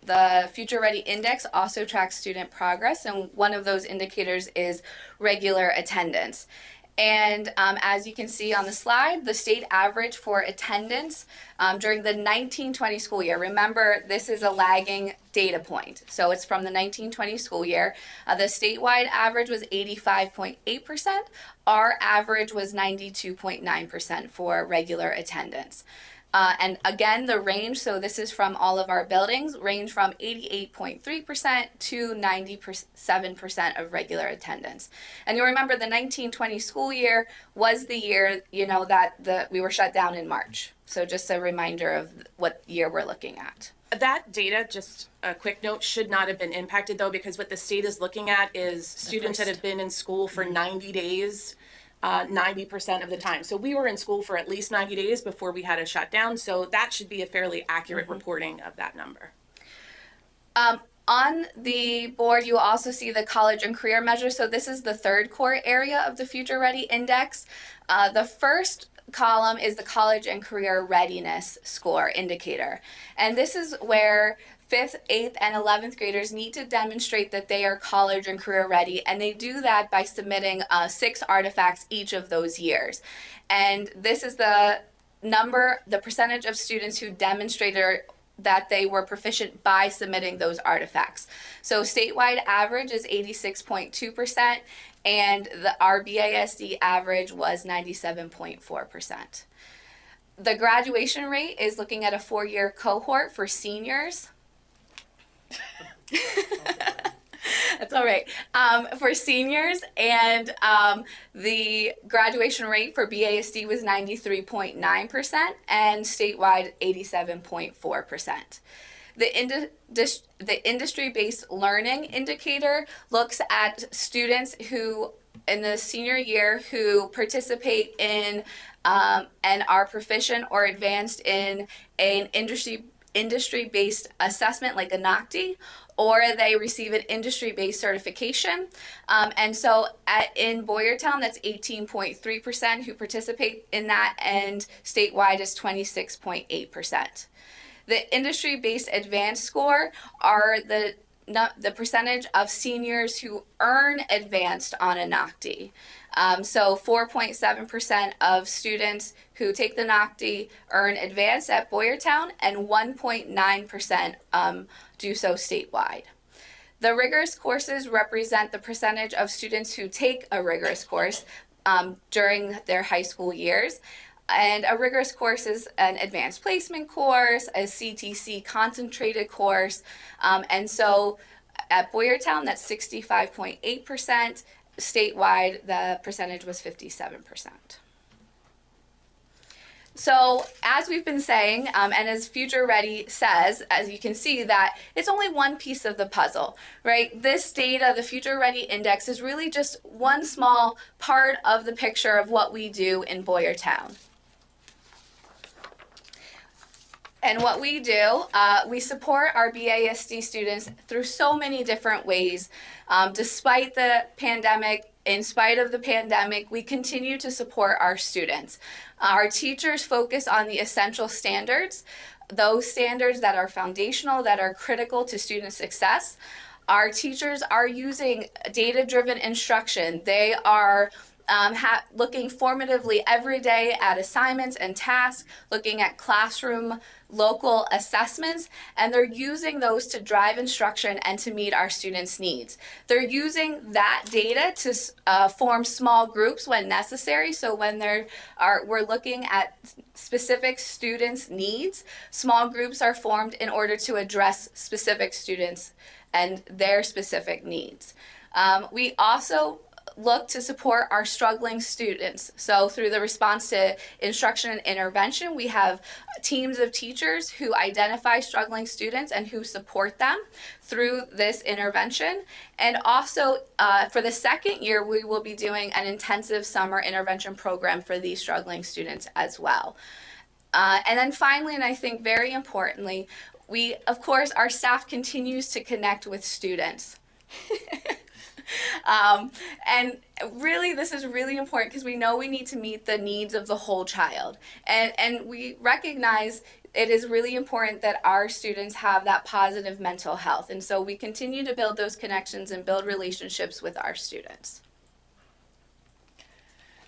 the Future Ready Index also tracks student progress, and one of those indicators is regular attendance. And as you can see on the slide, the state average for attendance during the 1920 school year, remember this is a lagging data point, so it's from the 1920 school year. The statewide average was 85.8%. Our average was 92.9% for regular attendance. And again, the range, so this is from all of our buildings, range from 88.3% to 97% of regular attendance. And you'll remember the 1920 school year was the year, that we were shut down in March. So just a reminder of what year we're looking at. That data, just a quick note, should not have been impacted though, because what the state is looking at is students that have been in school for 90 days. 90% of the time. So we were in school for at least 90 days before we had a shutdown. So that should be a fairly accurate reporting of that number. On the board, you will also see the college and career measure. So this is the third core area of the Future Ready Index. The first column is the college and career readiness score indicator. And this is where 5th, 8th, and 11th graders need to demonstrate that they are college and career ready, and they do that by submitting 6 artifacts each of those years. And this is the percentage of students who demonstrated that they were proficient by submitting those artifacts. So statewide average is 86.2%, and the RBASD average was 97.4%. The graduation rate is looking at a 4-year cohort for seniors. That's all right. For seniors, and the graduation rate for BASD was 93.9% and statewide 87.4%. The industry-based learning indicator looks at students who in the senior year who participate in and are proficient or advanced in an industry-based assessment like a NOCTI, or they receive an industry-based certification. And so in Boyertown, that's 18.3% who participate in that, and statewide is 26.8%. The industry-based advanced score are the percentage of seniors who earn advanced on a NOCTI. So 4.7% of students who take the NOCTI earn advanced at Boyertown, and 1.9% do so statewide. The rigorous courses represent the percentage of students who take a rigorous course during their high school years. And a rigorous course is an advanced placement course, a CTC concentrated course. And so at Boyertown, that's 65.8%. Statewide, the percentage was 57%. So as we've been saying, and as Future Ready says, as you can see, that it's only one piece of the puzzle, right? This data, the Future Ready Index, is really just one small part of the picture of what we do in Boyertown. And what we do, we support our BASD students through so many different ways. Despite the pandemic, in spite of the pandemic, we continue to support our students. Our teachers focus on the essential standards, those standards that are foundational, that are critical to student success. Our teachers are using data-driven instruction. They are looking formatively every day at assignments and tasks, looking at classroom local assessments, and they're using those to drive instruction and to meet our students' needs. They're using that data to form small groups when necessary. So when we're looking at specific students' needs, small groups are formed in order to address specific students and their specific needs. We also look to support our struggling students. So through the response to instruction and intervention, we have teams of teachers who identify struggling students and who support them through this intervention. And also for the second year, we will be doing an intensive summer intervention program for these struggling students as well. And then finally, and I think very importantly, we, of course, our staff continues to connect with students. And really, this is really important because we know we need to meet the needs of the whole child. And we recognize it is really important that our students have that positive mental health. And so we continue to build those connections and build relationships with our students.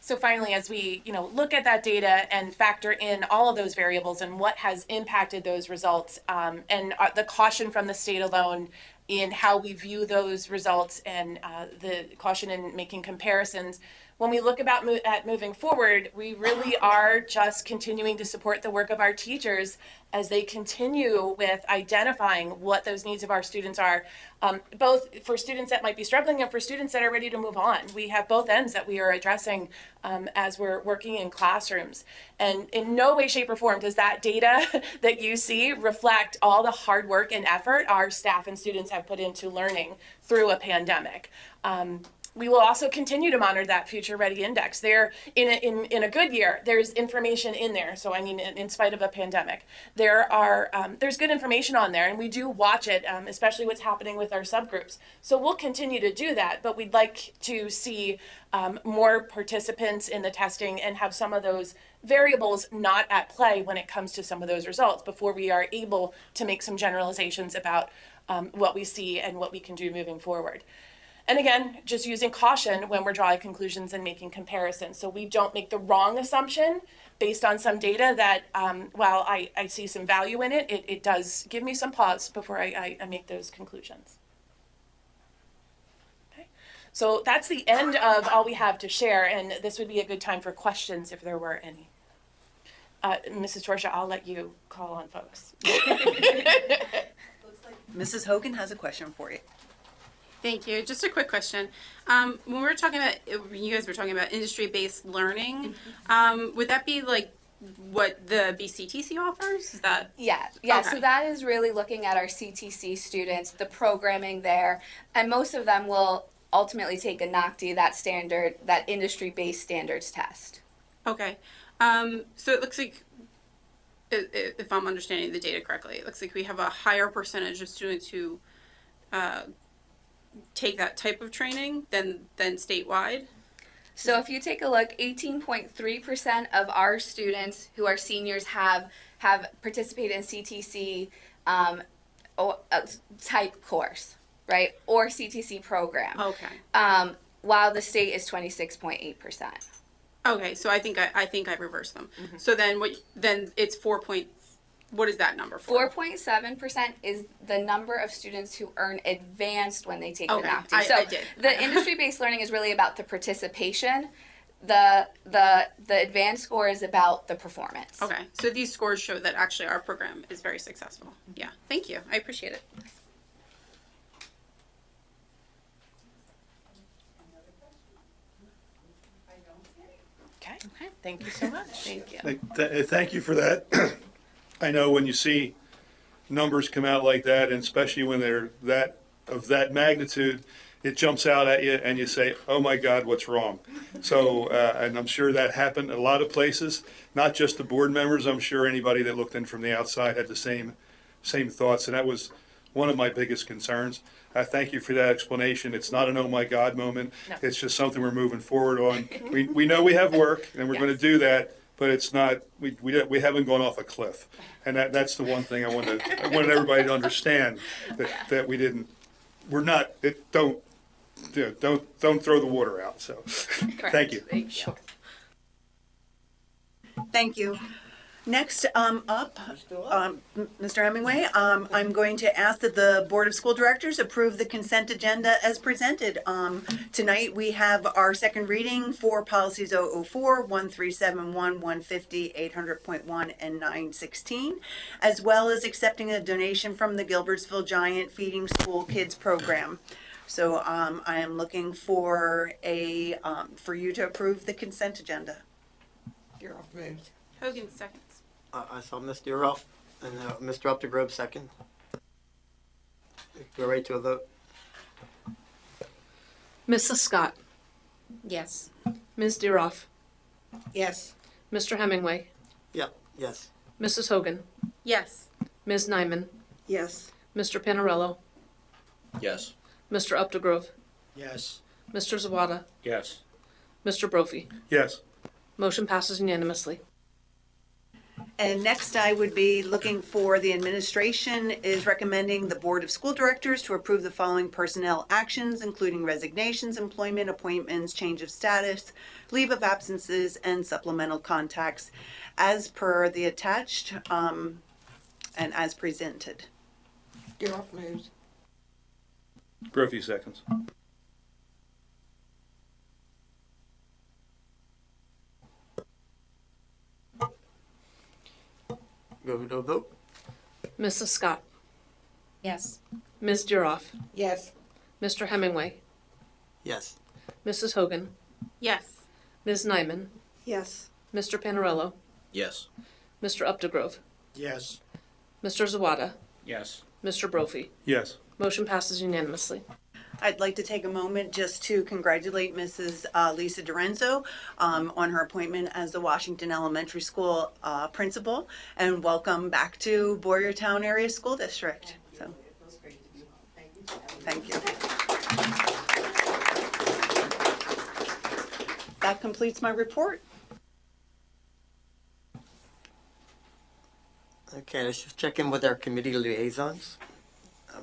So finally, as we look at that data and factor in all of those variables and what has impacted those results, and the caution from the state alone in how we view those results, and the caution in making comparisons, when we look at moving forward, we really are just continuing to support the work of our teachers as they continue with identifying what those needs of our students are, both for students that might be struggling and for students that are ready to move on. We have both ends that we are addressing as we're working in classrooms. And in no way, shape, or form does that data that you see reflect all the hard work and effort our staff and students have put into learning through a pandemic. We will also continue to monitor that Future Ready Index. There, in a good year, there's information in there. So I mean, in spite of a pandemic, there's good information on there, and we do watch it, especially what's happening with our subgroups. So we'll continue to do that, but we'd like to see more participants in the testing and have some of those variables not at play when it comes to some of those results before we are able to make some generalizations about what we see and what we can do moving forward. And again, just using caution when we're drawing conclusions and making comparisons. So we don't make the wrong assumption based on some data that, while I see some value in it, it does give me some pause before I make those conclusions. Okay. So that's the end of all we have to share, and this would be a good time for questions if there were any. Mrs. Torsha, I'll let you call on folks. Mrs. Hogan has a question for you. Thank you. Just a quick question. When you guys were talking about industry-based learning, would that be like what the BCTC offers? Is that? Yeah. Okay. So that is really looking at our CTC students, the programming there, and most of them will ultimately take a NOCTI, that industry-based standards test. Okay. So it looks like, if I'm understanding the data correctly, it looks like we have a higher percentage of students who take that type of training than statewide. So if you take a look, 18.3% of our students who are seniors have participated in CTC type course, right, or CTC program. Okay. While the state is 26.8%. Okay, so I think I reversed them. Mm-hmm. So then it's 4. What is that number for? 4.7% is the number of students who earn advanced when they take the NOCTI. I did. The industry-based learning is really about the participation. The advanced score is about the performance. Okay, so these scores show that actually our program is very successful. Yeah, thank you. I appreciate it. Okay. Thank you so much. Thank you. Thank you for that. I know when you see numbers come out like that, and especially when they're of that magnitude, it jumps out at you and you say, oh my God, what's wrong? So, and I'm sure that happened a lot of places, not just the board members. I'm sure anybody that looked in from the outside had the same thoughts, and that was one of my biggest concerns. Thank you for that explanation. It's not an oh my God moment. No. It's just something we're moving forward on. We know we have work and we're going to do that, but it's not, we haven't gone off a cliff. And that's the one thing I wanted everybody to understand, that don't throw the water out. So thank you. Thank you. Next up, Mr. Hemingway, I'm going to ask that the Board of School Directors approve the consent agenda as presented. Tonight we have our second reading for policies 004, 1371, 150, 800.1, and 916, as well as accepting a donation from the Gilbertsville Giant Feeding School Kids program. So I am looking for for you to approve the consent agenda. Deeroff moved. Hogan seconds. I saw Ms. Deeroff and Mr. Updegrove second. Go right to a vote. Mrs. Scott, Yes. Ms. Deeroff, Yes. Mr. Hemingway, Yep, yes. Mrs. Hogan, Yes. Ms. Nyman, Yes. Mr. Panarello, Yes. Mr. Updegrove, Yes. Mr. Zawada, Yes. Mr. Brophy. Yes. Motion passes unanimously. And next, I would be looking for the administration is recommending the Board of School Directors to approve the following personnel actions, including resignations, employment, appointments, change of status, leave of absences, and supplemental contacts as per the attached and as presented. Deeroff moved. Brophy seconds. Go to a vote. Mrs. Scott, Yes. Ms. Deeroff, Yes. Mr. Hemingway, Yes. Mrs. Hogan, Yes. Ms. Nyman, Yes. Mr. Panarello, Yes. Mr. Updegrove, Yes. Mr. Zawada, Yes. Mr. Brophy. Yes. Motion passes unanimously. I'd like to take a moment just to congratulate Mrs. Lisa Dorenzo on her appointment as the Washington Elementary School principal, and welcome back to Boyertown Area School District. So, thank you. That completes my report. Okay, let's just check in with our committee liaisons.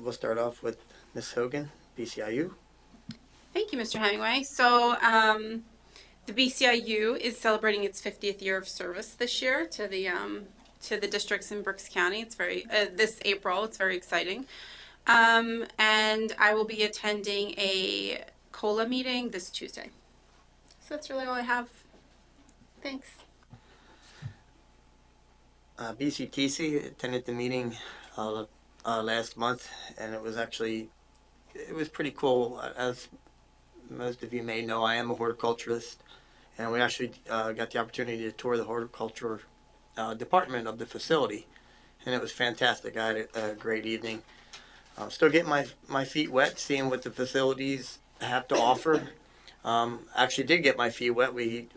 We'll start off with Ms. Hogan, BCIU. Thank you, Mr. Hemingway. So, the BCIU is celebrating its 50th year of service this year to the districts in Berks County. It's very this April. It's very exciting, and I will be attending a COLA meeting this Tuesday. So that's really all I have. Thanks. BCTC attended the meeting last month, and it was pretty cool. As most of you may know, I am a horticulturist, and we actually got the opportunity to tour the horticulture department of the facility, and it was fantastic. I had a great evening. Still getting my feet wet, seeing what the facilities have to offer. Actually did get my feet wet. We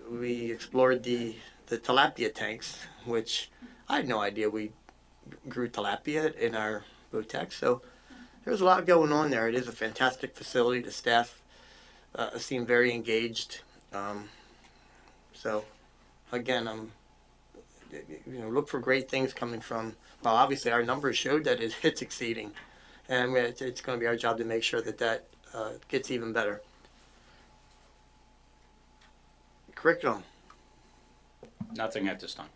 explored the tilapia tanks, which I had no idea we grew tilapia in our Botex. So there's a lot going on there. It is a fantastic facility. The staff seem very engaged. So again, look for great things coming from. Well, obviously our numbers showed that it's exceeding, and it's going to be our job to make sure that gets even better. Curriculum. Nothing at this time.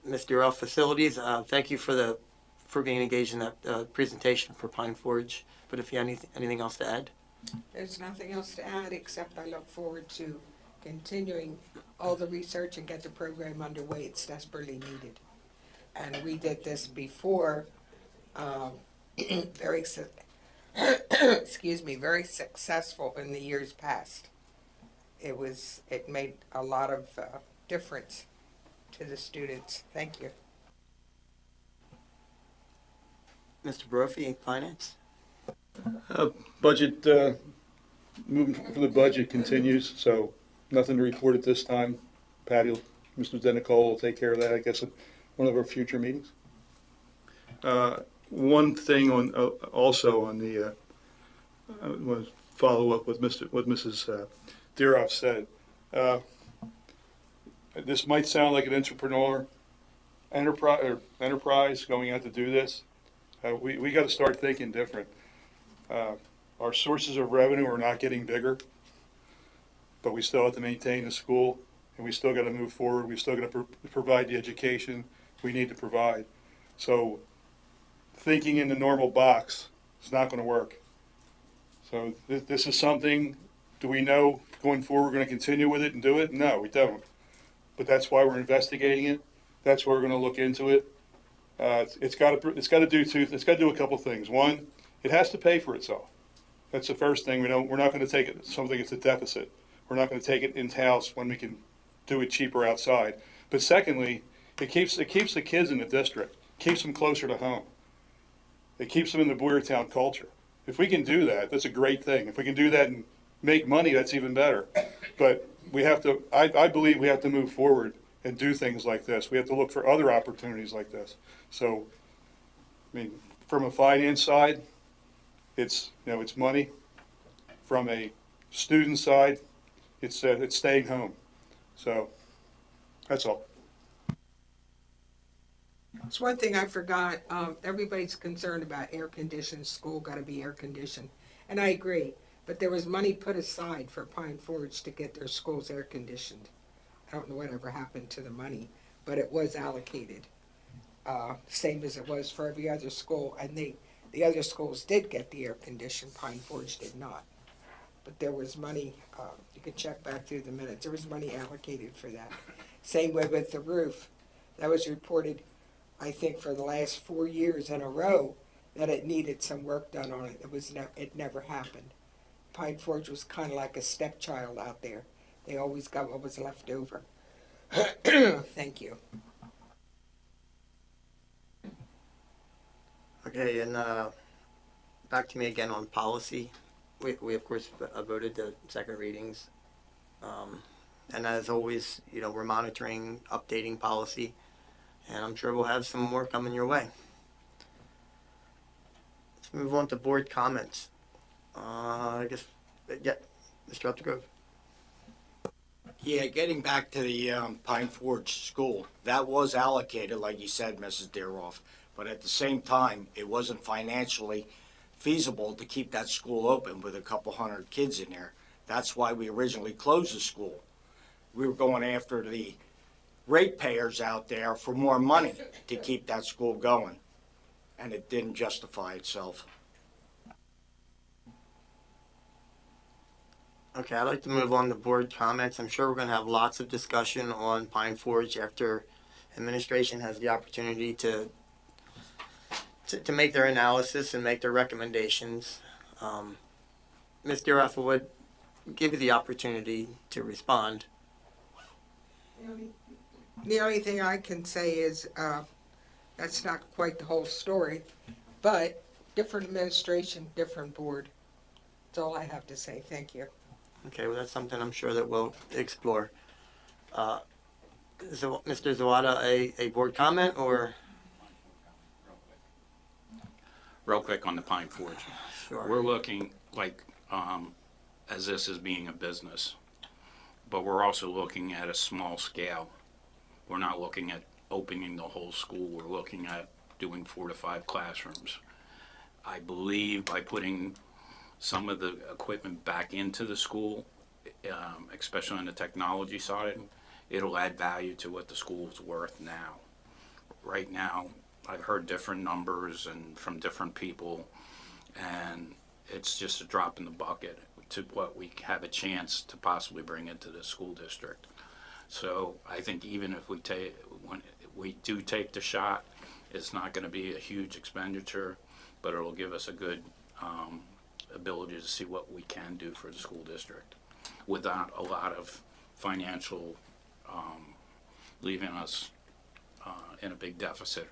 Mr. Off Facilities, thank you for being engaged in that presentation for Pine Forge. But if you have anything else to add? There's nothing else to add, except I look forward to continuing all the research and get the program underway. It's desperately needed. And we did this before, very successful in the years past. It made a lot of difference to the students. Thank you. Mr. Brophy, Finance? Budget, moving for the budget continues, so nothing to report at this time. Patty, Mr. Denicole will take care of that, I guess, at one of our future meetings. One thing also on the, I want to follow up with what Mrs. Deeroff said. This might sound like an enterprise going out to do this. We got to start thinking different. Our sources of revenue are not getting bigger, but we still have to maintain the school, and we still got to move forward. We still got to provide the education we need to provide. So thinking in the normal box is not going to work. So this is something, do we know going forward we're going to continue with it and do it? No, we don't. But that's why we're investigating it. That's why we're going to look into it. It's got to do a couple things. One, It has to pay for itself. That's the first thing. We're not going to take it something that's a deficit. We're not going to take it in-house when we can do it cheaper outside. But secondly, it keeps the kids in the district, keeps them closer to home. It keeps them in the Boyertown culture. If we can do that, that's a great thing. If we can do that and make money, that's even better. But we have to, I believe we have to move forward and do things like this. We have to look for other opportunities like this. So, I mean, from a finance side, it's money. From a student side, it's staying home. So that's all. It's one thing I forgot. Everybody's concerned about air conditioned. School got to be air conditioned, and I agree. But there was money put aside for Pine Forge to get their schools air conditioned. I don't know whatever happened to the money, but it was allocated, same as it was for every other school. And the other schools did get the air conditioned. Pine Forge did not. But there was money. You can check back through the minutes. There was money allocated for that. Same way with the roof. That was reported, I think, for the last 4 years in a row that it needed some work done on it. It never happened. Pine Forge was kind of like a stepchild out there. They always got what was left over. Thank you. Okay, and back to me again on policy. We of course voted the second readings. And as always, we're monitoring, updating policy, and I'm sure we'll have some more coming your way. Let's move on to board comments. I guess, yeah, Mr. Updegrove. Yeah, getting back to the Pine Forge School, that was allocated, like you said, Mrs. Deeroff, but at the same time, it wasn't financially feasible to keep that school open with a couple hundred kids in there. That's why we originally closed the school. We were going after the ratepayers out there for more money to keep that school going, and it didn't justify itself. Okay, I'd like to move on to board comments. I'm sure we're going to have lots of discussion on Pine Forge after administration has the opportunity to make their analysis and make their recommendations. Ms. Deeroff would give you the opportunity to respond. The only thing I can say is that's not quite the whole story, but different administration, different board. That's all I have to say. Thank you. Okay, well, that's something I'm sure that we'll explore. So, Mr. Zawada, a board comment or? Real quick on the Pine Forge. Sure. We're looking as this as being a business, but we're also looking at a small scale. We're not looking at opening the whole school. We're looking at doing 4 to 5 classrooms. I believe by putting some of the equipment back into the school, especially on the technology side, it'll add value to what the school's worth now. Right now, I've heard different numbers and from different people, and it's just a drop in the bucket to what we have a chance to possibly bring into the school district. So I think even if when we do take the shot, it's not going to be a huge expenditure, but it'll give us a good ability to see what we can do for the school district without a lot of financial leaving us in a big deficit.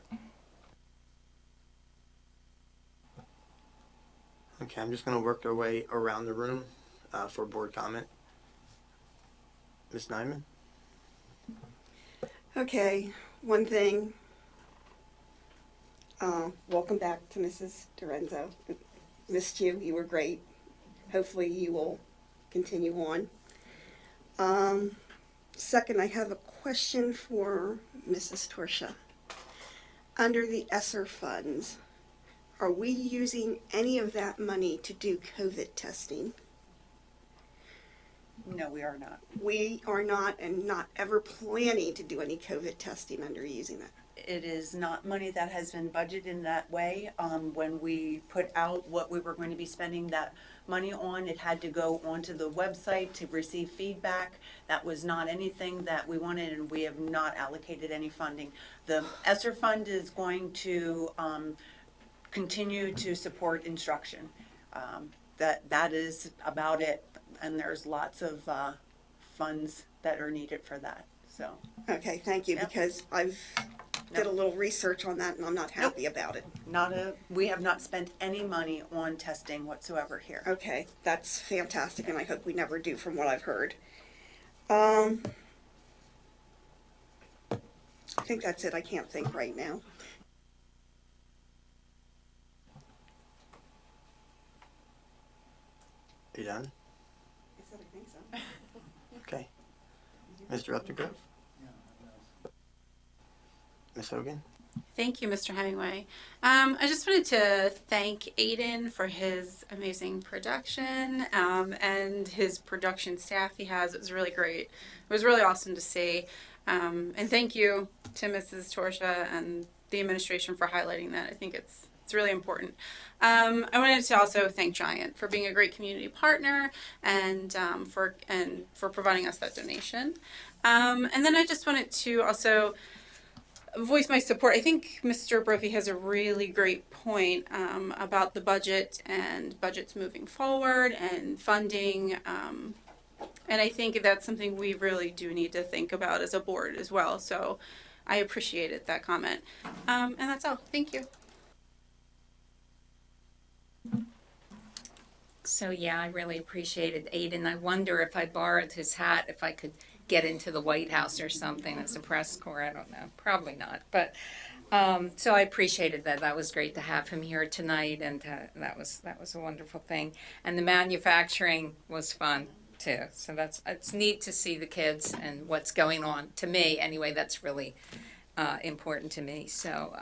Okay, I'm just going to work our way around the room for board comment. Ms. Nyman? Okay, one thing. Welcome back to Mrs. Dorenzo. Missed you. You were great. Hopefully you will continue on. Second, I have a question for Mrs. Torsha. Under the ESSER funds, are we using any of that money to do COVID testing? No, we are not. We are not, and not ever planning to do any COVID testing under using that. It is not money that has been budgeted in that way. When we put out what we were going to be spending that money on, it had to go onto the website to receive feedback. That was not anything that we wanted, and we have not allocated any funding. The ESSER fund is going to continue to support instruction. That is about it, and there's lots of funds that are needed for that. So Okay, thank you, because I've did a little research on that and I'm not happy about it. We have not spent any money on testing whatsoever here. Okay, that's fantastic, and I hope we never do from what I've heard. I think that's it. I can't think right now. You done? I said I think so. Okay. Mr. Updegrove? Ms. Hogan? Thank you, Mr. Hemingway. I just wanted to thank Aiden for his amazing production and his production staff he has. It was really great. It was really awesome to see. And thank you to Mrs. Torsha and the administration for highlighting that. I think it's really important. I wanted to also thank Giant for being a great community partner and for providing us that donation. And then I just wanted to also voice my support. I think Mr. Brophy has a really great point about the budget and budgets moving forward and funding. And I think that's something we really do need to think about as a board as well. So I appreciated that comment. And that's all. Thank you. So yeah, I really appreciated Aiden. I wonder if I borrowed his hat, if I could get into the White House or something as a press corps. I don't know. Probably not. But so I appreciated that. That was great to have him here tonight, and that was a wonderful thing. And the manufacturing was fun too. So it's neat to see the kids and what's going on. To me, anyway, that's really important to me. So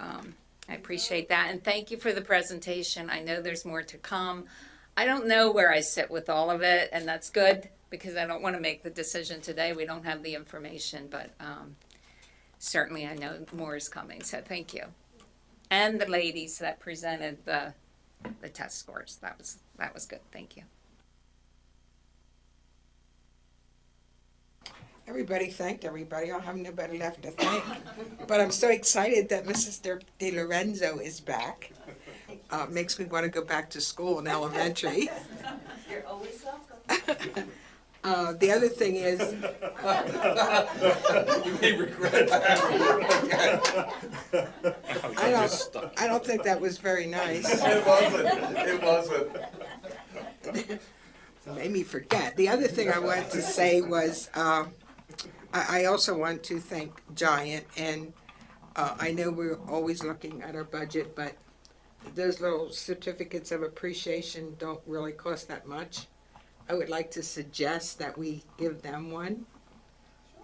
I appreciate that, and thank you for the presentation. I know there's more to come. I don't know where I sit with all of it, and that's good because I don't want to make the decision today. We don't have the information, but certainly I know more is coming, so thank you. And the ladies that presented the test scores, that was good, thank you. Everybody thanked everybody. I'll have nobody left to thank. But I'm so excited that Mrs. De Lorenzo is back. Makes me want to go back to school in elementary. You're always welcome. The other thing is, You may regret that. I don't think that was very nice. It wasn't. It made me forget. The other thing I wanted to say was, I also want to thank Giant, and I know we're always looking at our budget, but those little certificates of appreciation don't really cost that much. I would like to suggest that we give them one.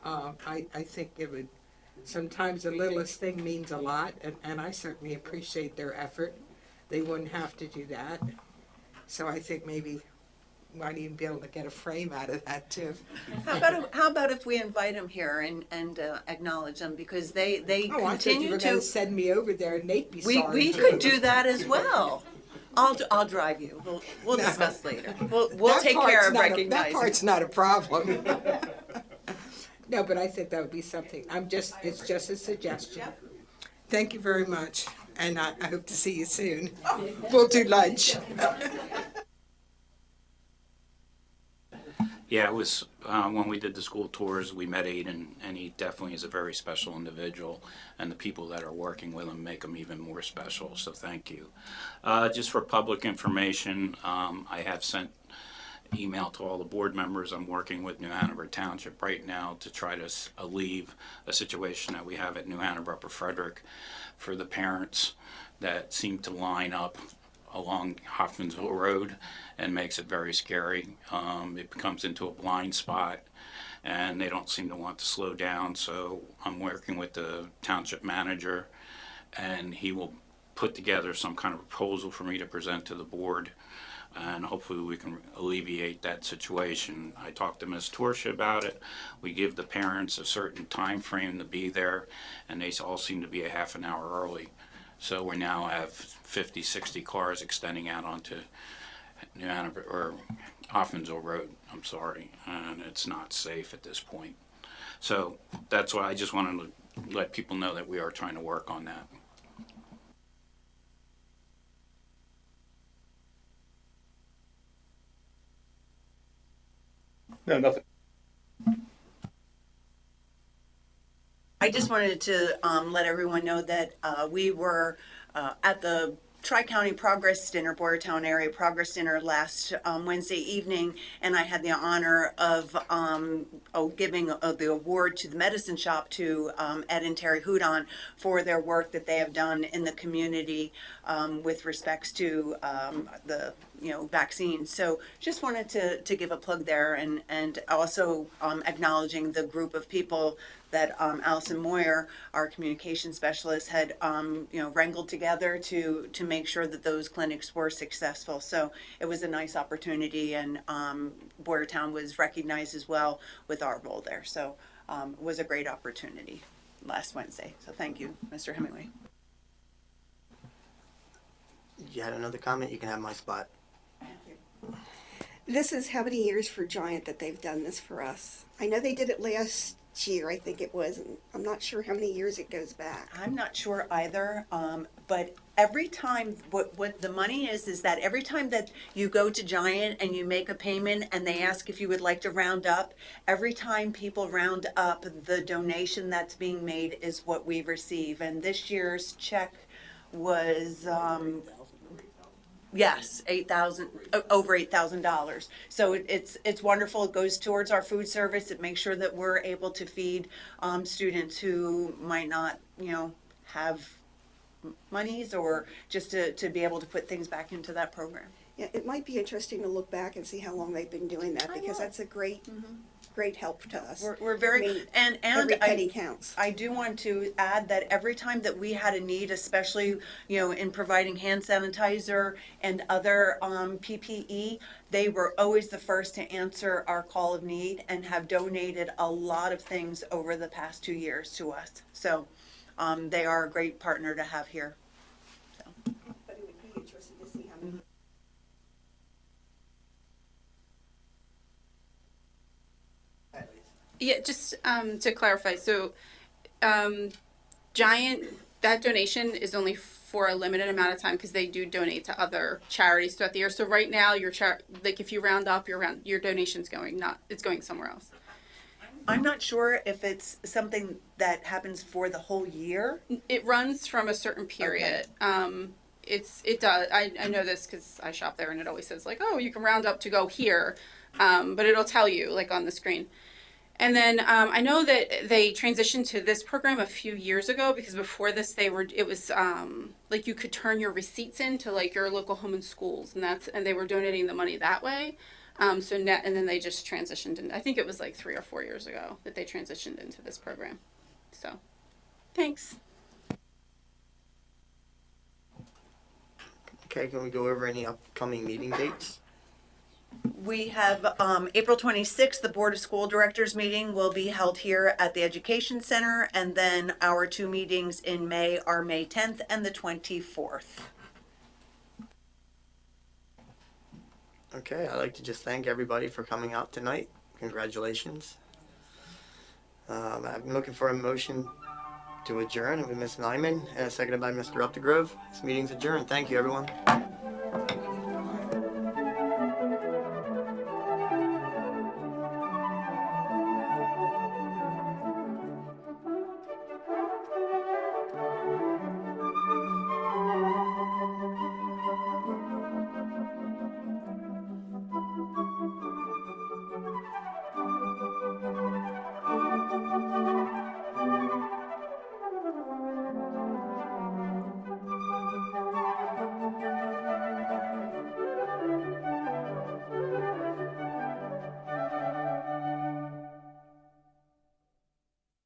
I think it would, sometimes the littlest thing means a lot, and I certainly appreciate their effort. They wouldn't have to do that. So I think maybe might even be able to get a frame out of that too. How about if we invite them here and acknowledge them, because they Oh, I thought you continue were going to. to send me over there and they'd be sorry. We could do that as well. I'll drive you. We'll No. discuss later. We'll That take part's care of not a- recognizing. That part's not a problem. No, but I think that would be something, it's just a suggestion. Thank you very much, and I hope to see you soon. We'll do lunch. Yeah, it was, when we did the school tours, we met Aiden, and he definitely is a very special individual, and the people that are working with him make him even more special, so thank you. Just for public information, I have sent email to all the board members. I'm working with New Hanover Township right now to try to alleviate a situation that we have at New Hanover Upper Frederick for the parents that seem to line up along Hoffmansville Road and makes it very scary. It becomes into a blind spot and they don't seem to want to slow down. So I'm working with the township manager and he will put together some kind of proposal for me to present to the board. And hopefully we can alleviate that situation. I talked to Ms. Torsha about it. We give the parents a certain time frame to be there, and they all seem to be a half an hour early. So we now have 50, 60 cars extending out onto New Hanover, or Hoffmansville Road, I'm sorry, and it's not safe at this point. So that's why I just wanted to let people know that we are trying to work on that. No, nothing. I just wanted to let everyone know that we were at the Tri-County Progress Dinner, Boyertown Area Progress Dinner last Wednesday evening, and I had the honor of giving the award to the Medicine Shop to Ed and Terry Houdon for their work that they have done in the community with respects to the vaccines. So just wanted to give a plug there, and also acknowledging the group of people that Allison Moyer, our communication specialist, had wrangled together to make sure that those clinics were successful. So it was a nice opportunity, and Boyertown was recognized as well with our role there. So it was a great opportunity last Wednesday. So thank you, Mr. Hemingway. You had another comment? You can have my spot. This is how many years for Giant that they've done this for us. I know they did it last year, I think it was, and I'm not sure how many years it goes back. I'm not sure either, but every time, what the money is that every time that you go to Giant and you make a payment and they ask if you would like to round up, every time people round up, the donation that's being made is what we receive. And this year's check was yes, over $8,000. So it's wonderful. It goes towards our food service. It makes sure that we're able to feed students who might not, have monies, or just to be able to put things back into that program. Yeah, it might be interesting to look back and see how long they've been doing that, because that's a great help to us. We're very, I mean, and every penny counts. I do want to add that every time that we had a need, especially in providing hand sanitizer and other PPE, they were always the first to answer our call of need and have donated a lot of things over the past 2 years to us. So they are a great partner to have here. But it would be interesting to see how many. Yeah, just to clarify, so Giant, that donation is only for a limited amount of time because they do donate to other charities throughout the year. So right now, like if you round up, your donation's it's going somewhere else. I'm not sure if it's something that happens for the whole year. It runs from a certain period. Okay. It does. I know this because I shop there, and it always says like, oh, you can round up to go here, but it'll tell you like on the screen. And then I know that they transitioned to this program a few years ago, because before this it was like you could turn your receipts into like your local home and schools, and they were donating the money that way. And then they just transitioned, and I think it was like 3 or 4 years ago that they transitioned into this program. So, thanks. Okay, can we go over any upcoming meeting dates? We have April 26th, the Board of School Directors meeting will be held here at the Education Center, and then our 2 meetings in May are May 10th and the 24th. Okay, I'd like to just thank everybody for coming out tonight. Congratulations. I'm looking for a motion to adjourn with Ms. Nyman, and seconded by Mr. Updegrove. This meeting's adjourned. Thank you, everyone.